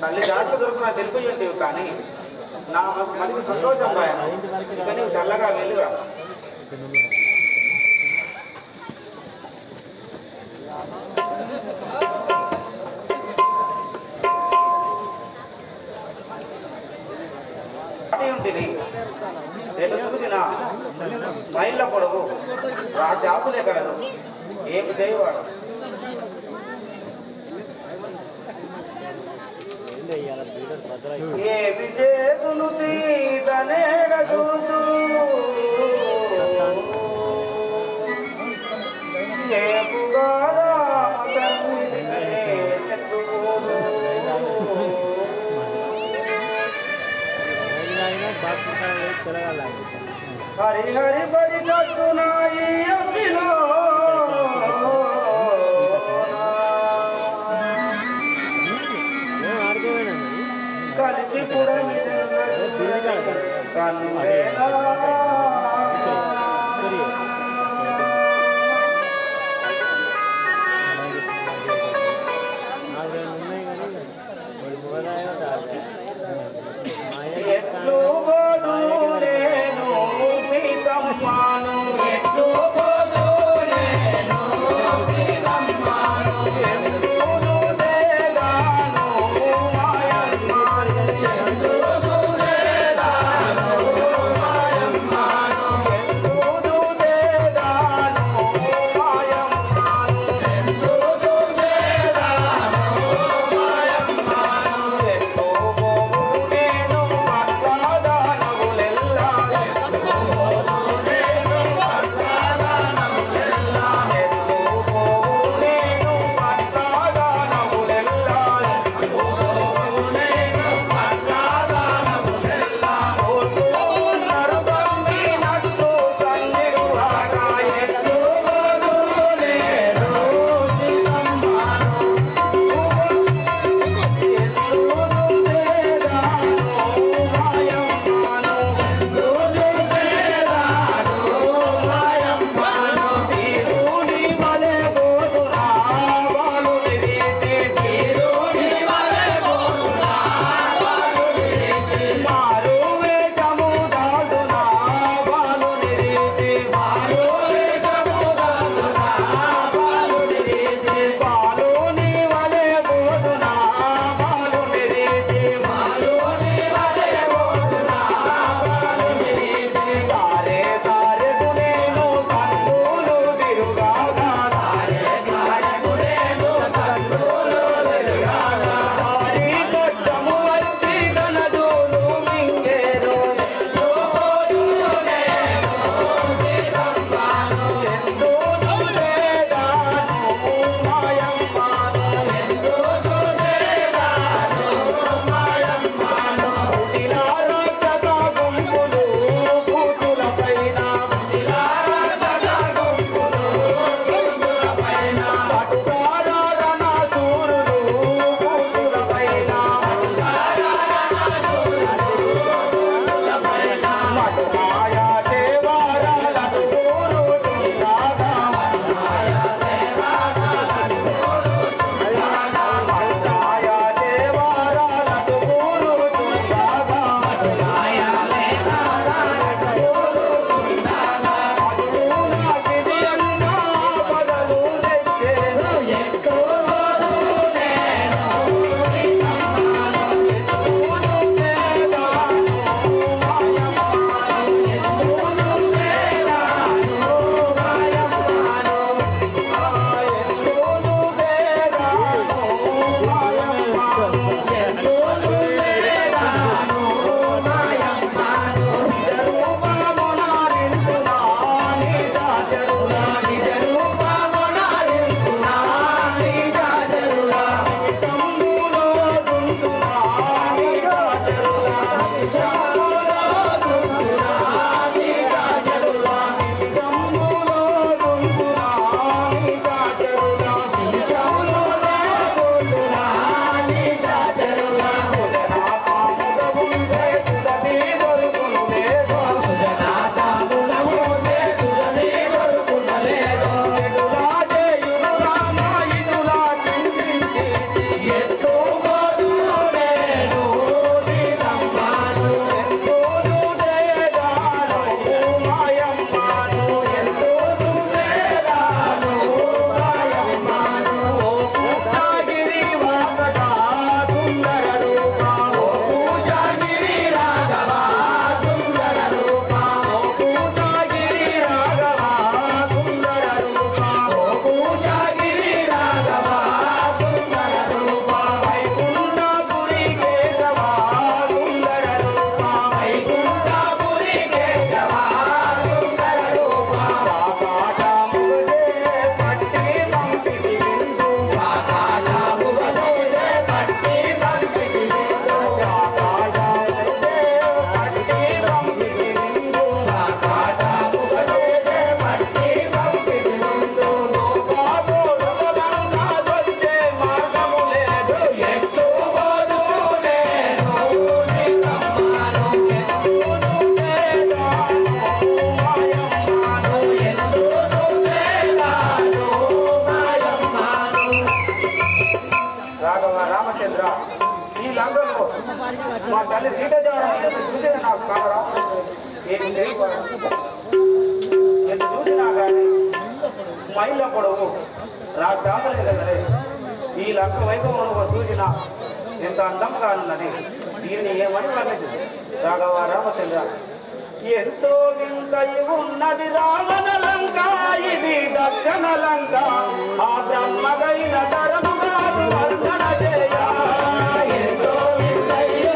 తల్లి జాగ్రత్త దొరుకున తెలిపి కానీ నా మనకి సంతోషం బాయను. ఇక నీవు చల్లగా వెళ్ళురా. ఉంటుంది ఎటు చూసిన మైళ్ళ పొడవు రాశాసులే కలదు. ఏమి చేయవాడు ఏమి చేతును సీతనేడగుతూ ఏపుగా రామ సన్నిధినే ఎత్తుకోదు. హరి హరి బడి కట్టునాయి అభిలో కలికి పురమి కన్ను ఎట్లు బోధులేను సీతమ్మాను, ఎట్లు బోధులేను సీతమ్మాను, ఎట్లు సేగాను మాయమ్మాను, ఎట్లు సేగాను మాయమ్మాను. మా తల్లి సీత చూసిన నాకు కావరా ఏమి ఎటు చూసినా కానీ మైళ్ళ పొడవు రాక్షసులే కదరే ఈ లంక వైభవం చూసినా ఎంత అందం కానున్నది దీన్ని ఏమని వర్ణించదు రాఘవ రామచంద్ర ఎంతో వింత ఉన్నది రావణ లంక ఇది దక్షిణ లంక ఆ బ్రహ్మగైన తరము కాదు వర్ణన చేయ ఎంతో వింత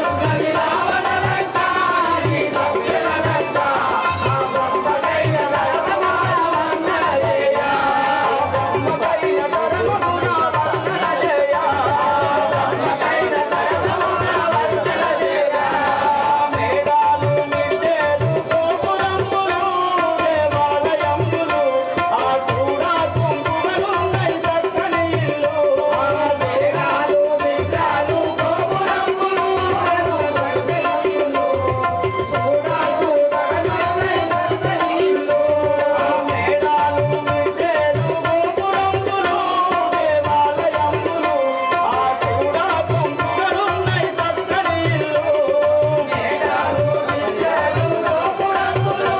ఉన్నది రావణ లంక ఇది దక్షిణ లంక ఆ బ్రహ్మగైన తరము కాదు వర్ణన చేయ బ్రహ్మగైన తరము వర్ణన చేయ బ్రహ్మగైన తరము వర్ణన చేయ మేఘాలు మిట్టేలు గోపురములు దేవాలయములు ఆ చూడా కుంకుమలున్నాయి చక్కని ఇల్లు మేఘాలు మిట్టాలు గోపురములు చక్కని ఇల్లు చూడా కుంకుమలున్నాయి చక్కని ఇల్లు మేఘాలు మిట్టేలు గోపురములు దేవాలయములు ఆ చూడా కుంకుమలున్నాయి చక్కని ఇల్లు మేఘాలు మిట్టేలు గోపురములు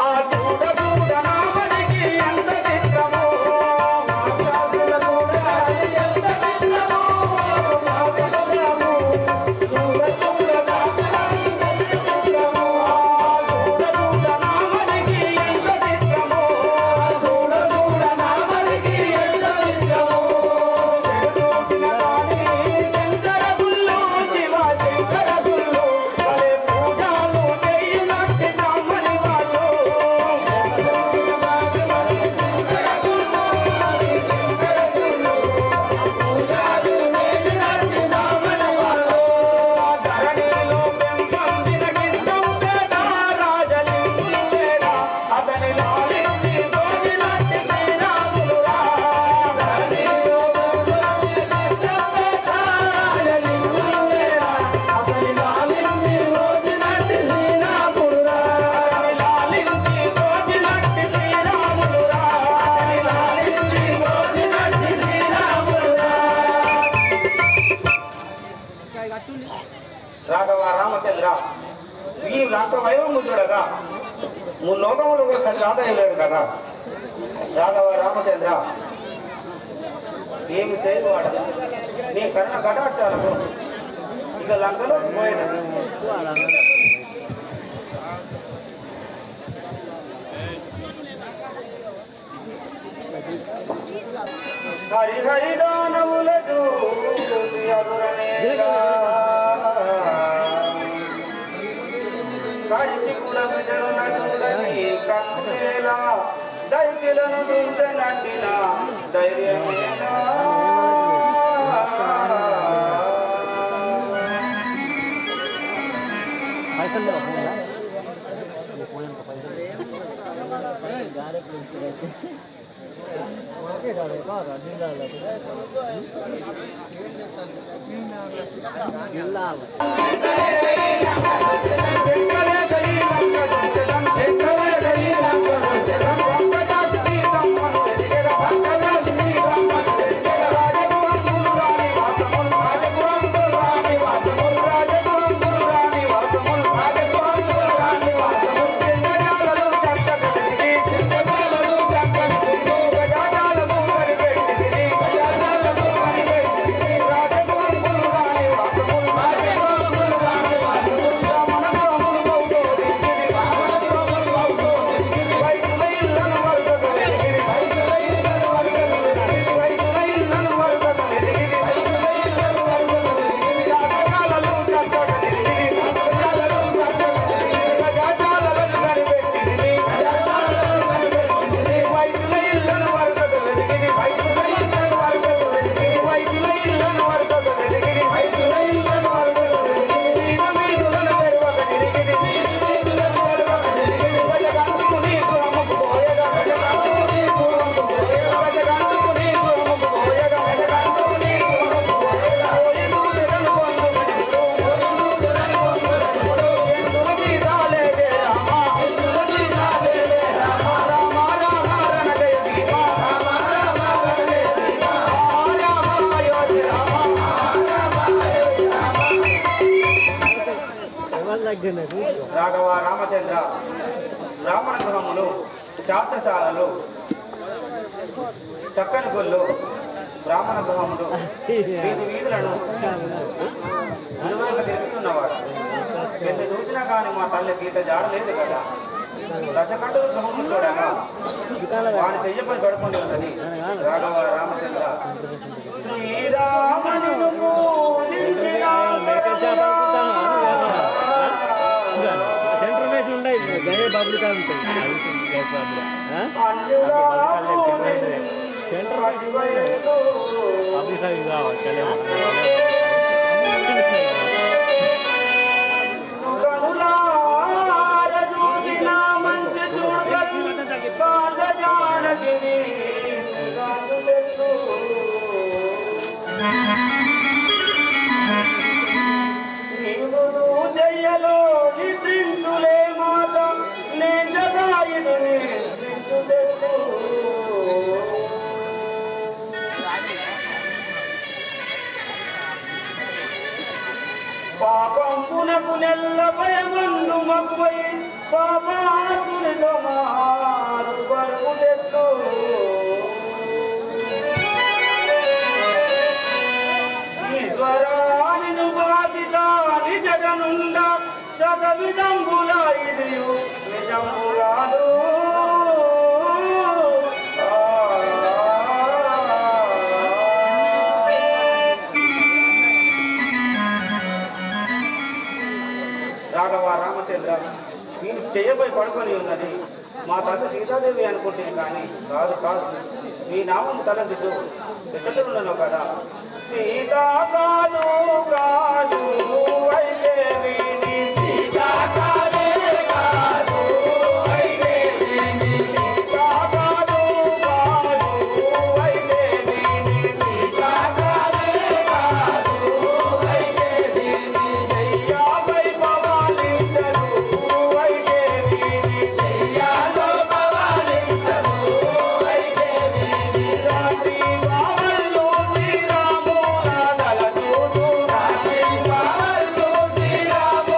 ఆ చూడ చూడ నామదికి రామచంద్ర, ఈ లంక వైభవం చూడగా లోకములు కూడా సరి రాదయ్యలేడు కదా రాఘవ రామచంద్ర. ఏమి చేయవాడు నీ కరుణ కటాక్షాలకు ఇక లంకలోకి పోయేది. హరిహరి దానవుల చూసి అదురనేగా కడికి కులం జనుల చూడని కన్నేలా దైత్యులను మించనట్టిన ధైర్యమేనా. రాఘవ రామచంద్ర, బ్రాహ్మణ గృహములు, శాస్త్రశాలలు, చక్కని గుళ్ళు, బ్రాహ్మణ గృహములు, వీధి వీధులను విలువైన తిరుగుతున్నవాడు. ఎంత చూసినా కానీ మా తల్లి సీత జాడలేదు కదా. దశకంఠుల గృహము చూడగా వాని చెయ్యపని పడుకొని ఉన్నది. రాఘవ రామచంద్ర, శ్రీరామని మంచి చూడగలి నీవు జయ్యలో నిద్రించులే మాత నే జగాయుడు నిద్రించుదెట్టు. పాపంపునకు నెల్ల భయమందు మక్కువై పాపాత్మునితో మారు పలుకుదెట్టు. ఈశ్వరానిను బాసితాని జగనుండ శతవిధంబుల ఇదియు నిజము కాదు. రాఘవ రామచంద్ర, నేను చేయబోయి పడుకొని ఉన్నది మా తల్లి సీతాదేవి అనుకుంటుంది కానీ కాదు కాదు. మీ నామం తలంచుచు ఎచ్చటనున్నాను కదా. సీతా కాదు కాదు అయితే వీని సీతా కాదు కాదు అయితే వీని సీతా కాదు కాదు అయితే వీని సీతా కాదు కాదు అయితే వీని సయ్యాపై పవాలించదు అయితే వీని సయ్యాలో పవాలించదు అయితే వీని రాత్రి బావల్లో శ్రీరాముల దళ చూచు రాత్రి బావల్లో శ్రీరాముల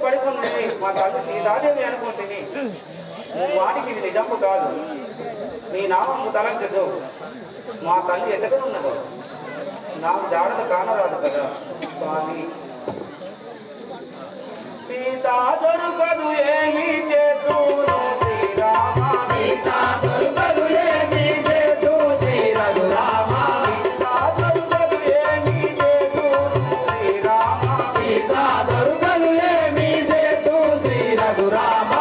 పడుతుంది మా తల్లి సీతాదేవి అనుకుంటుంది. వాటికి ఇది నిజము కాదు. నీ నామము తలంచదు. మా తల్లి ఎక్కడ ఉన్నదో నాకు జాడలు కానరాదు కదా స్వామి. సీతా దొరకదు ఏమి చేతును శ్రీరామ, సీతా దొరకదు ఏమి చేతు శ్రీ రఘురామ, సీతా దొరకదు ఏమి చేతును శ్రీరామ, సీతా దొరకదు ఏమి చేతు శ్రీ రఘురామ.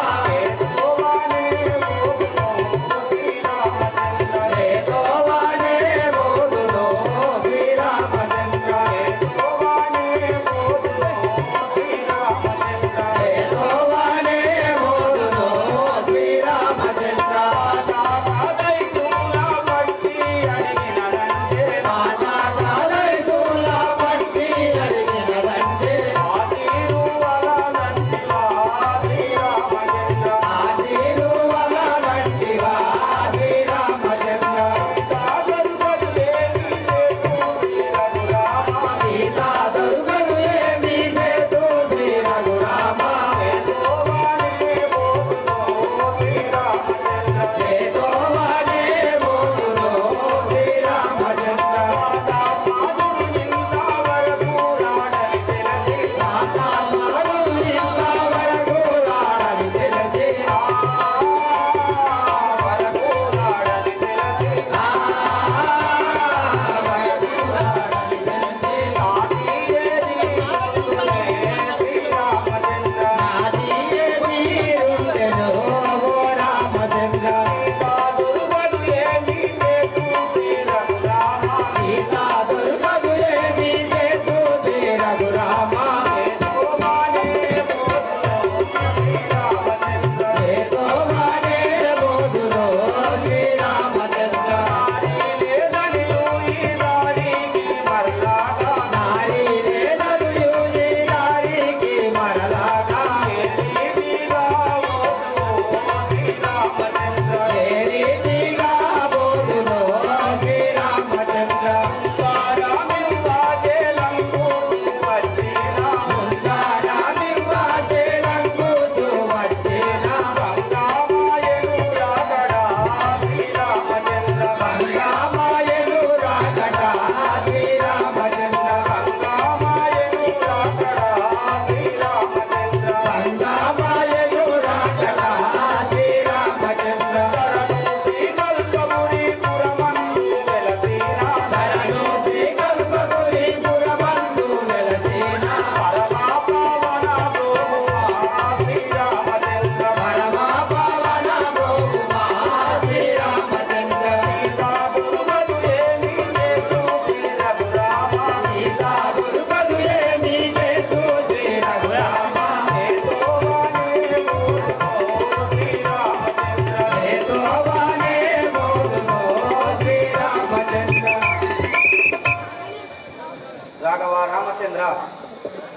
రాఘవ రామచంద్ర,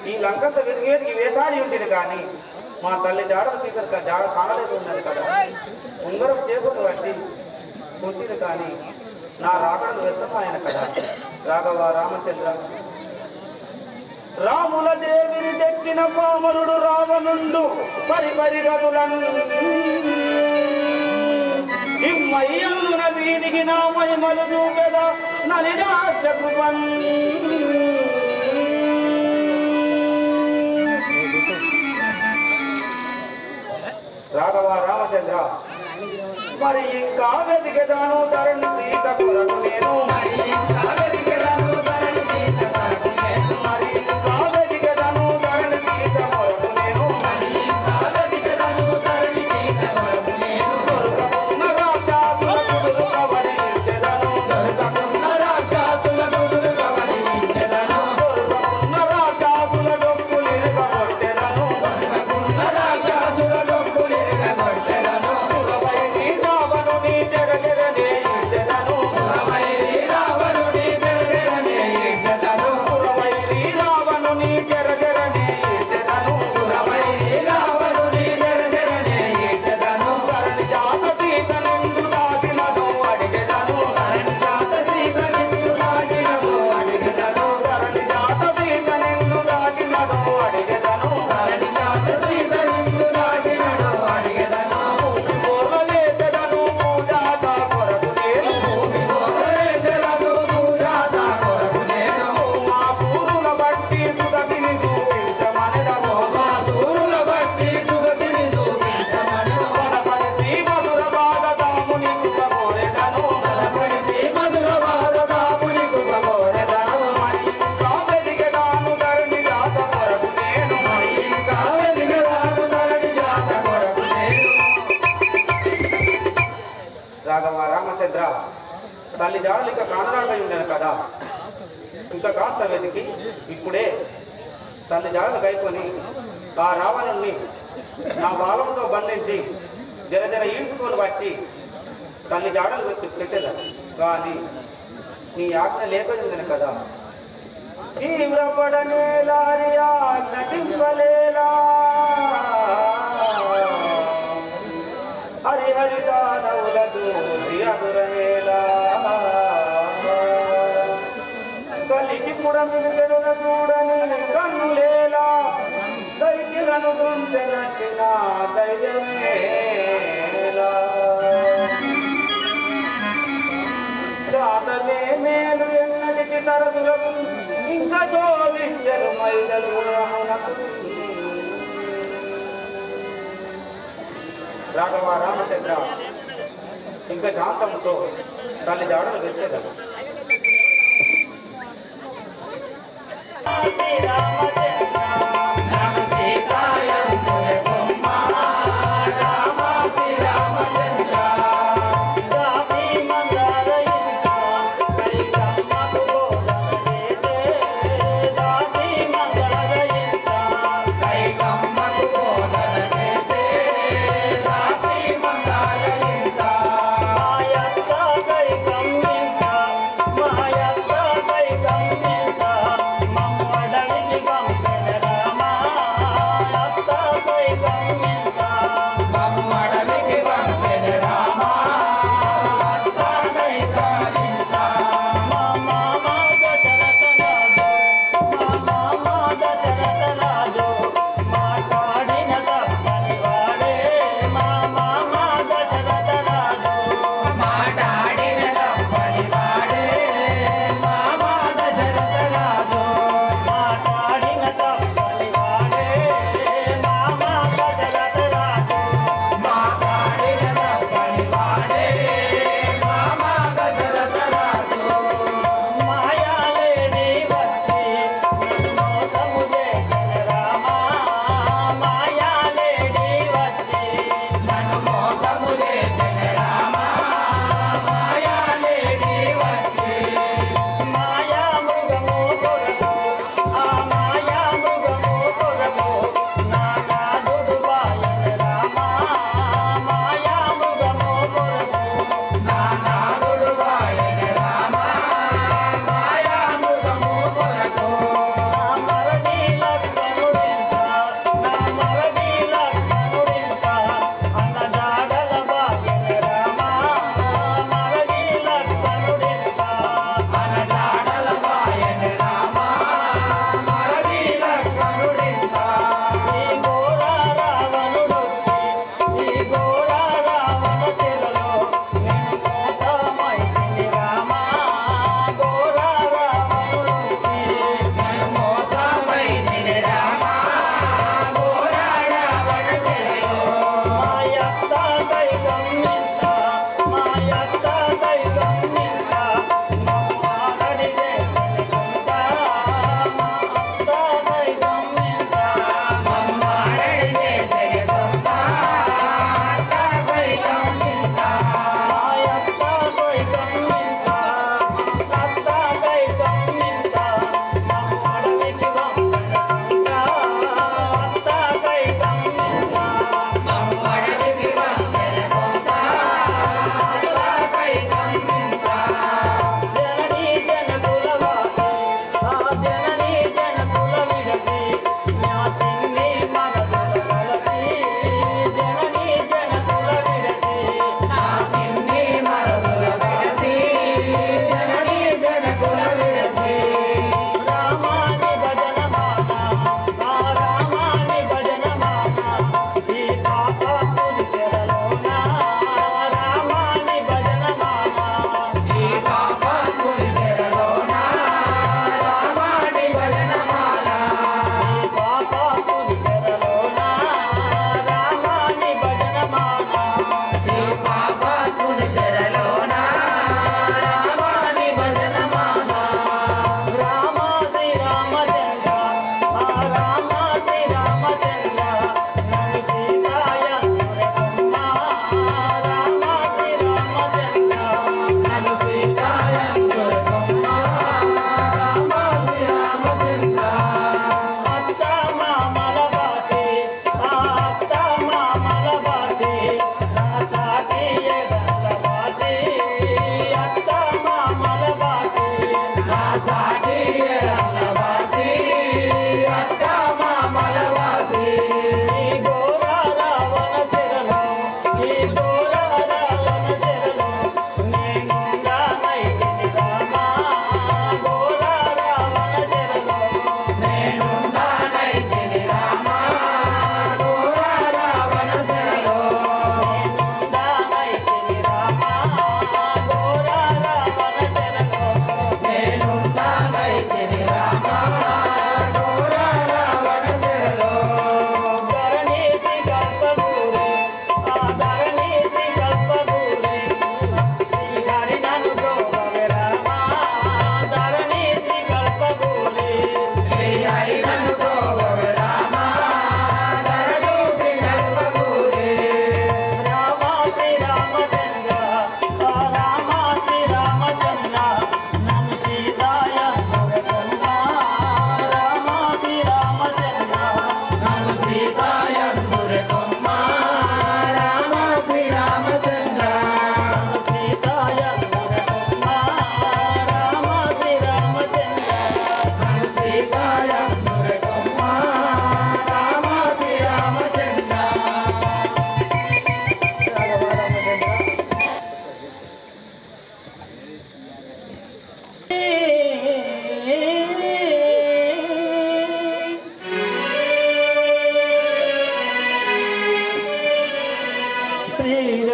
ఈ లంకంత వెతికి వేసారి ఉంటుంది కానీ మా తల్లి జాడ సీకర్ జాడ కానలేదు ఉన్నది కదా. ఉంగరం చేకొని వచ్చి ఉంటుంది కానీ నా రాకడను వ్యర్థమైన కదా. రాఘవ రామచంద్ర, రాముల దేవిని తెచ్చిన పామరుడు రావణుండు పరిపరి గదులను ఇమ్మయ్యున వీనికి నా మహిమలు చూపెద నలినాక్షకృపన్. రాఘవ రామచంద్ర, మరి ఇంకా వెతికెదాను తరణి సీత కొరకు నేను, మరి ఇంకా వెతికెదాను తరణి సీత కొరకు నేను, మరి ఇంకా వెతికెదాను తరణి సీత కొరకు నేను, మరి ఇంకా వెతికెదాను తరణి సీత కొరకు నేను. దొరకకున్న రాక్షసులకు దొరకవరించెదను, దొరకకున్న రాక్షసులకు దొరకవరించెదను, దొరకకున్న రాక్షసుల డొక్కులిరగొట్టెదను, దొరకకున్న రాక్షసుల డొక్కులిరగొట్టెదను. సురవై నీ రావణుని జగజగనే రాఘవ రామచంద్ర తల్లి జాడలు ఇక కానరాగా ఉండను కదా. ఇంకా కాస్త వెతికి ఇప్పుడే తల్లి జాడలు కైకొని ఆ రావణుణ్ణి నా బాలంతో బంధించి జర జర ఈడ్చుకొని వచ్చి తల్లి జాడలు తెచ్చేదాన్ని. కానీ నీ ఆజ్ఞ లేకపోయిందని కదా. తీవ్రపడనేలా నటింపలేలా హరిహరిదానవులతో శ్రీయదురనేలా కలికి పుడమిని చెడున చూడని కన్నులేలా దైత్యులను గుంచెనట్టిన ధైర్యమేలా చాతనే మేలు ఎన్నటికి సరసులకు ఇంకా శోభించరు మైదలు రాఘవ రామచంద్ర ఇంకా శాంతంతో తల్లి జాడలు వెచ్చేదారు. Come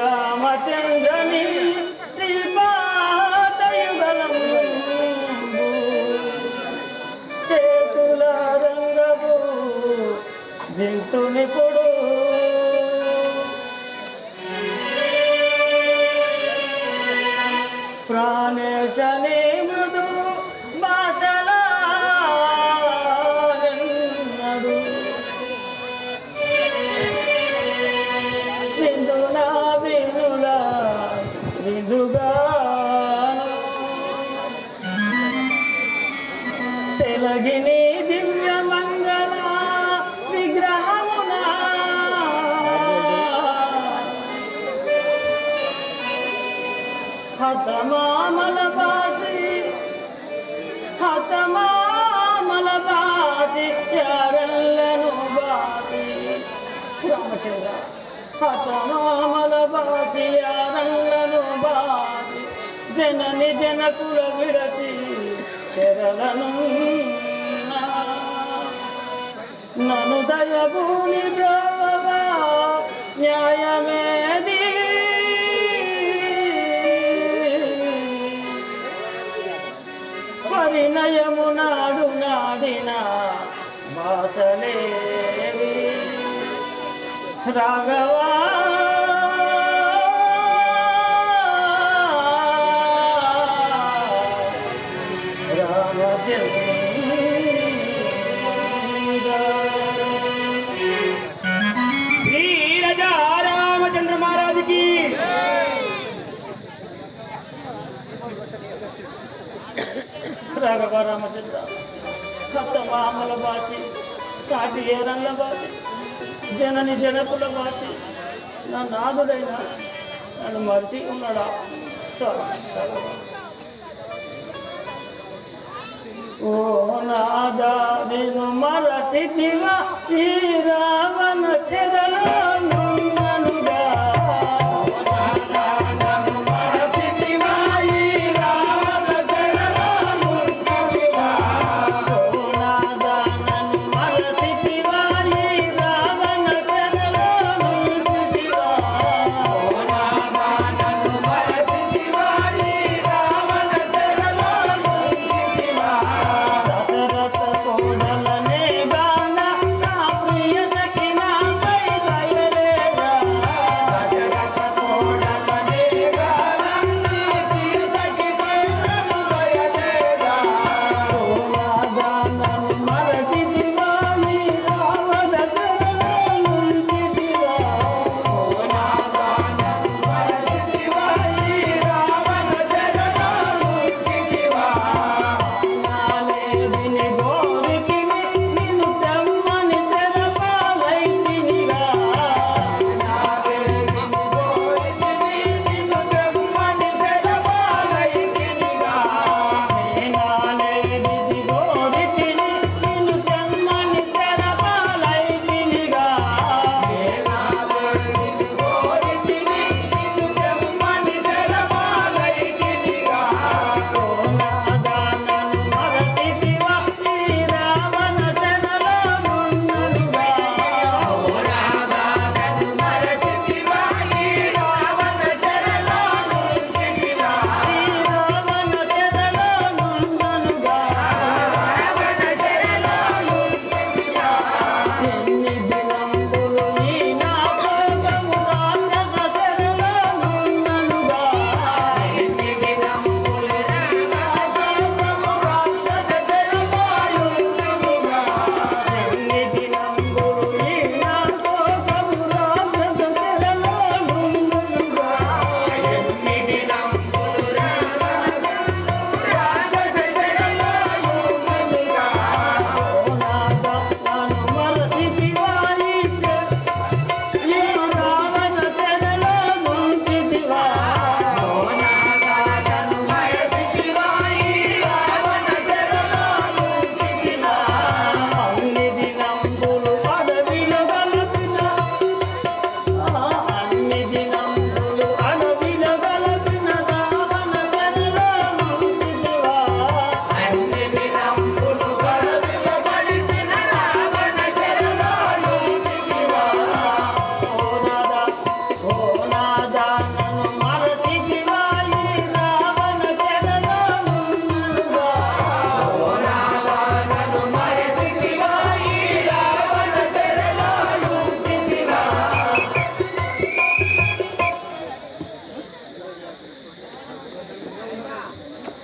శ్రీరామచంద్రని శ్రీపాదయుగలం చేతుల రంగము జింతునిపుడు ప్రాణేశని మృదు భాషలాడు విందునా వినుల విందుగాను సెలగిని దివ్య మంగళ విగ్రహమున హతమామల బాసి యారల్లను బాసి రామచంద్ర హతమామల బాసి యారల్లను బాసి జనని జనకుల విడచి చెరలను నను దయభూని ద్రోవా న్యాయమేది పరిణయము నాడు నాడిన భాషలేవి రాఘవా రామచంద్ర మహారాజుకి రాఘవ రామచంద్ర సప్తమామల భాషి సాటి ఏరల్ల భాషి జనని జనకుల భాషి నా నాదుడైనా నన్ను మరిచి ఉన్నాడా స్వామి ఓ నాదా నేను మరసిదివా ఈ రావణ చెరలో నున్ననుగా దశరథ కోడలనే గాన నా ప్రియ సఖినా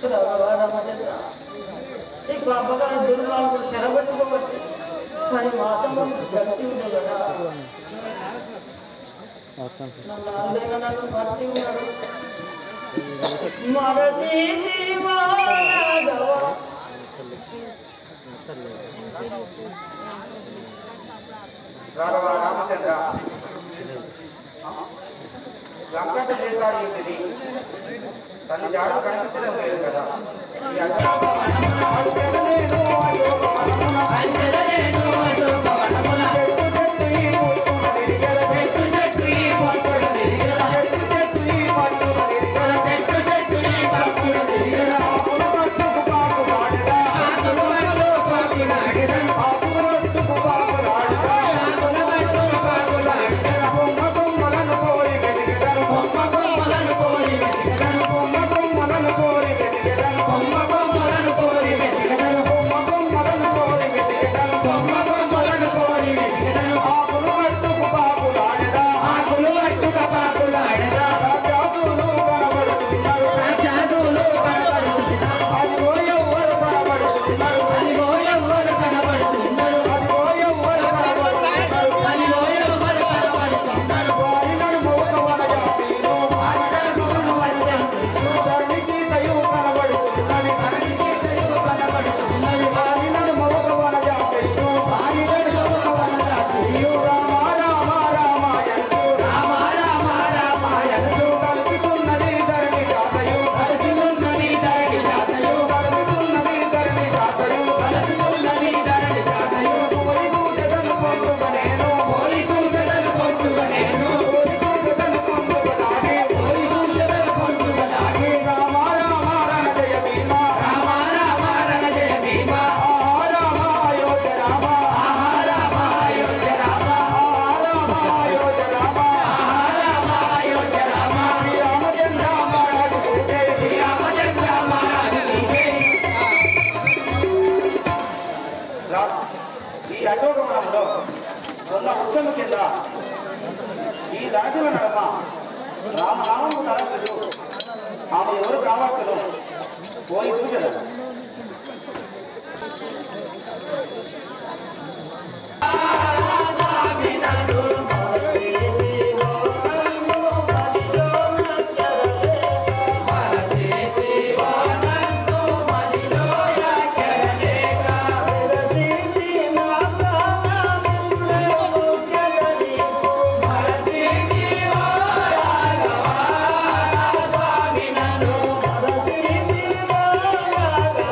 రామచంద్ర ఈ పాపగారి దుర్మార్గులు చెరబెట్టుకోవచ్చు 10 మాసంలో కలిసి ఉంది కదా నన్ను ఆదరణ నన్ను మర్చి ఉన్నాడు మరసి రాఘవ రామచంద్ర సంకట చేశారు ఏంటిది తల్లి జాడ కనిపించడం లేదు కదా ఈ అశోకవనంలో ఉన్న వృక్షము కింద ఈ ధనజుల నడమ రామనామము తలంపుతూ ఆమె ఎవరు కావచ్చును పోయి చూచరు. Bye.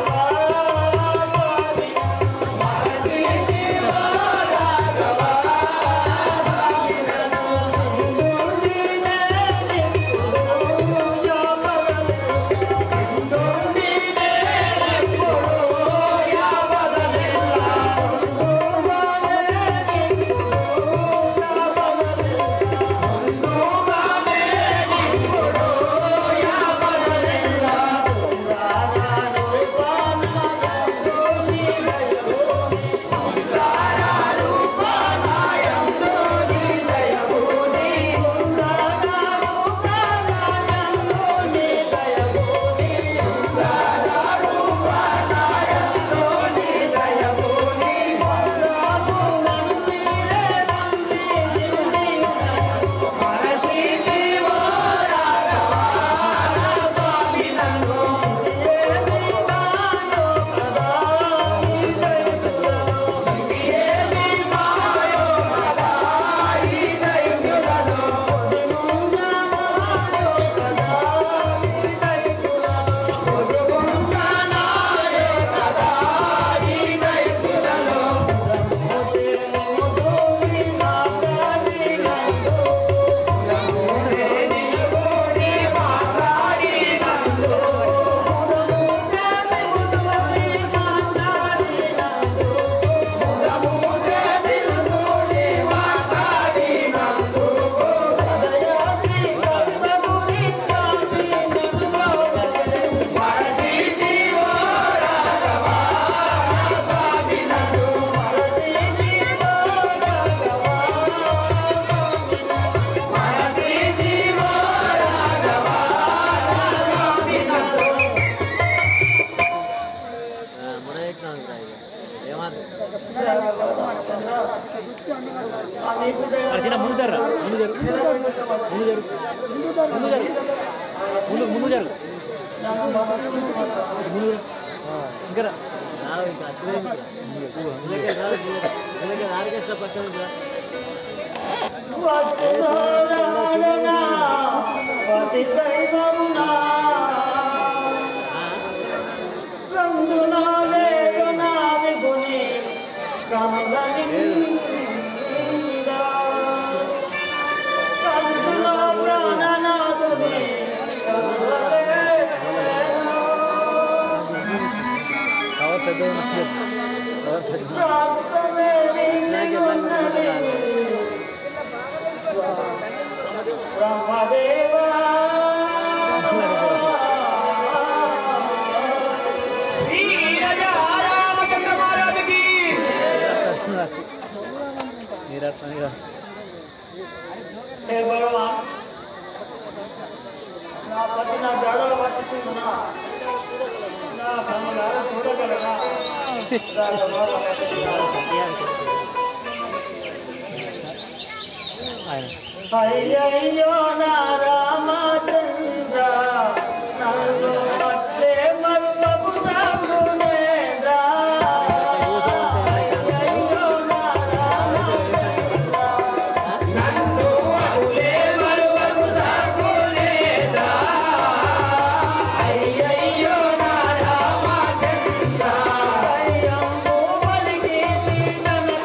నా పతి నా జాడలు పట్టుచున్నా నా కన్నులారా చూడగలరా అయ్యయ్యో నా రామచంద్ర నన్ను అట్లే మరువకు సాగునేరా అయ్యయ్యో నా రామచంద్ర నన్ను అట్లే మరువకు సాగునేరా అయ్యయ్యో నా రామచంద్ర అయ్యమ్ము పలికి నన్ను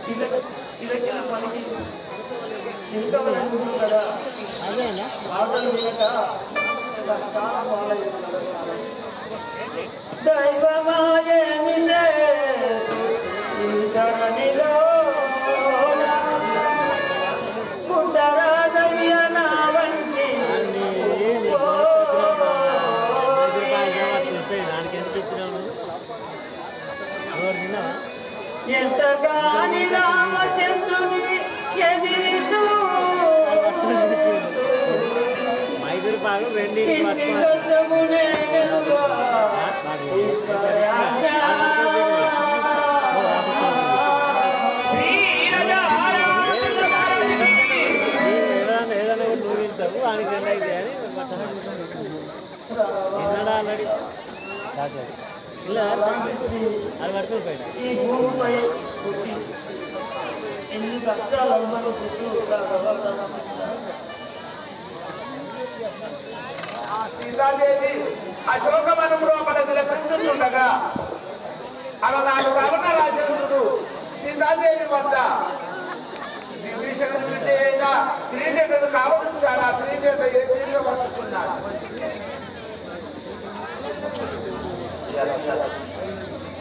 చిలకిల పనికి చింతవలేదు కదా మాటలు వినక కష్టాల పాలయ్యాను కదా స్వామి. దైవమాయే నిజే ఈ ధరణిలో పుట్టరాదయ్య నా వంటి ఎంతగాని రామచంద్రుని ఎదిరిసు ఈ భూమిపై పుట్టి ఎన్ని కష్టాలు అనుభవించు ఆ సీతాదేవి అశోకవనం లోపల విలపించుతుండగా అవనాడు రావణ రాజేంద్రుడు సీతాదేవి వద్ద విభీషణుడి బిడ్డ అయిన శ్రీజేటను కావచ్చాడు. ఆ శ్రీజేట ఏ తీరుగా పట్టుకున్నాడు.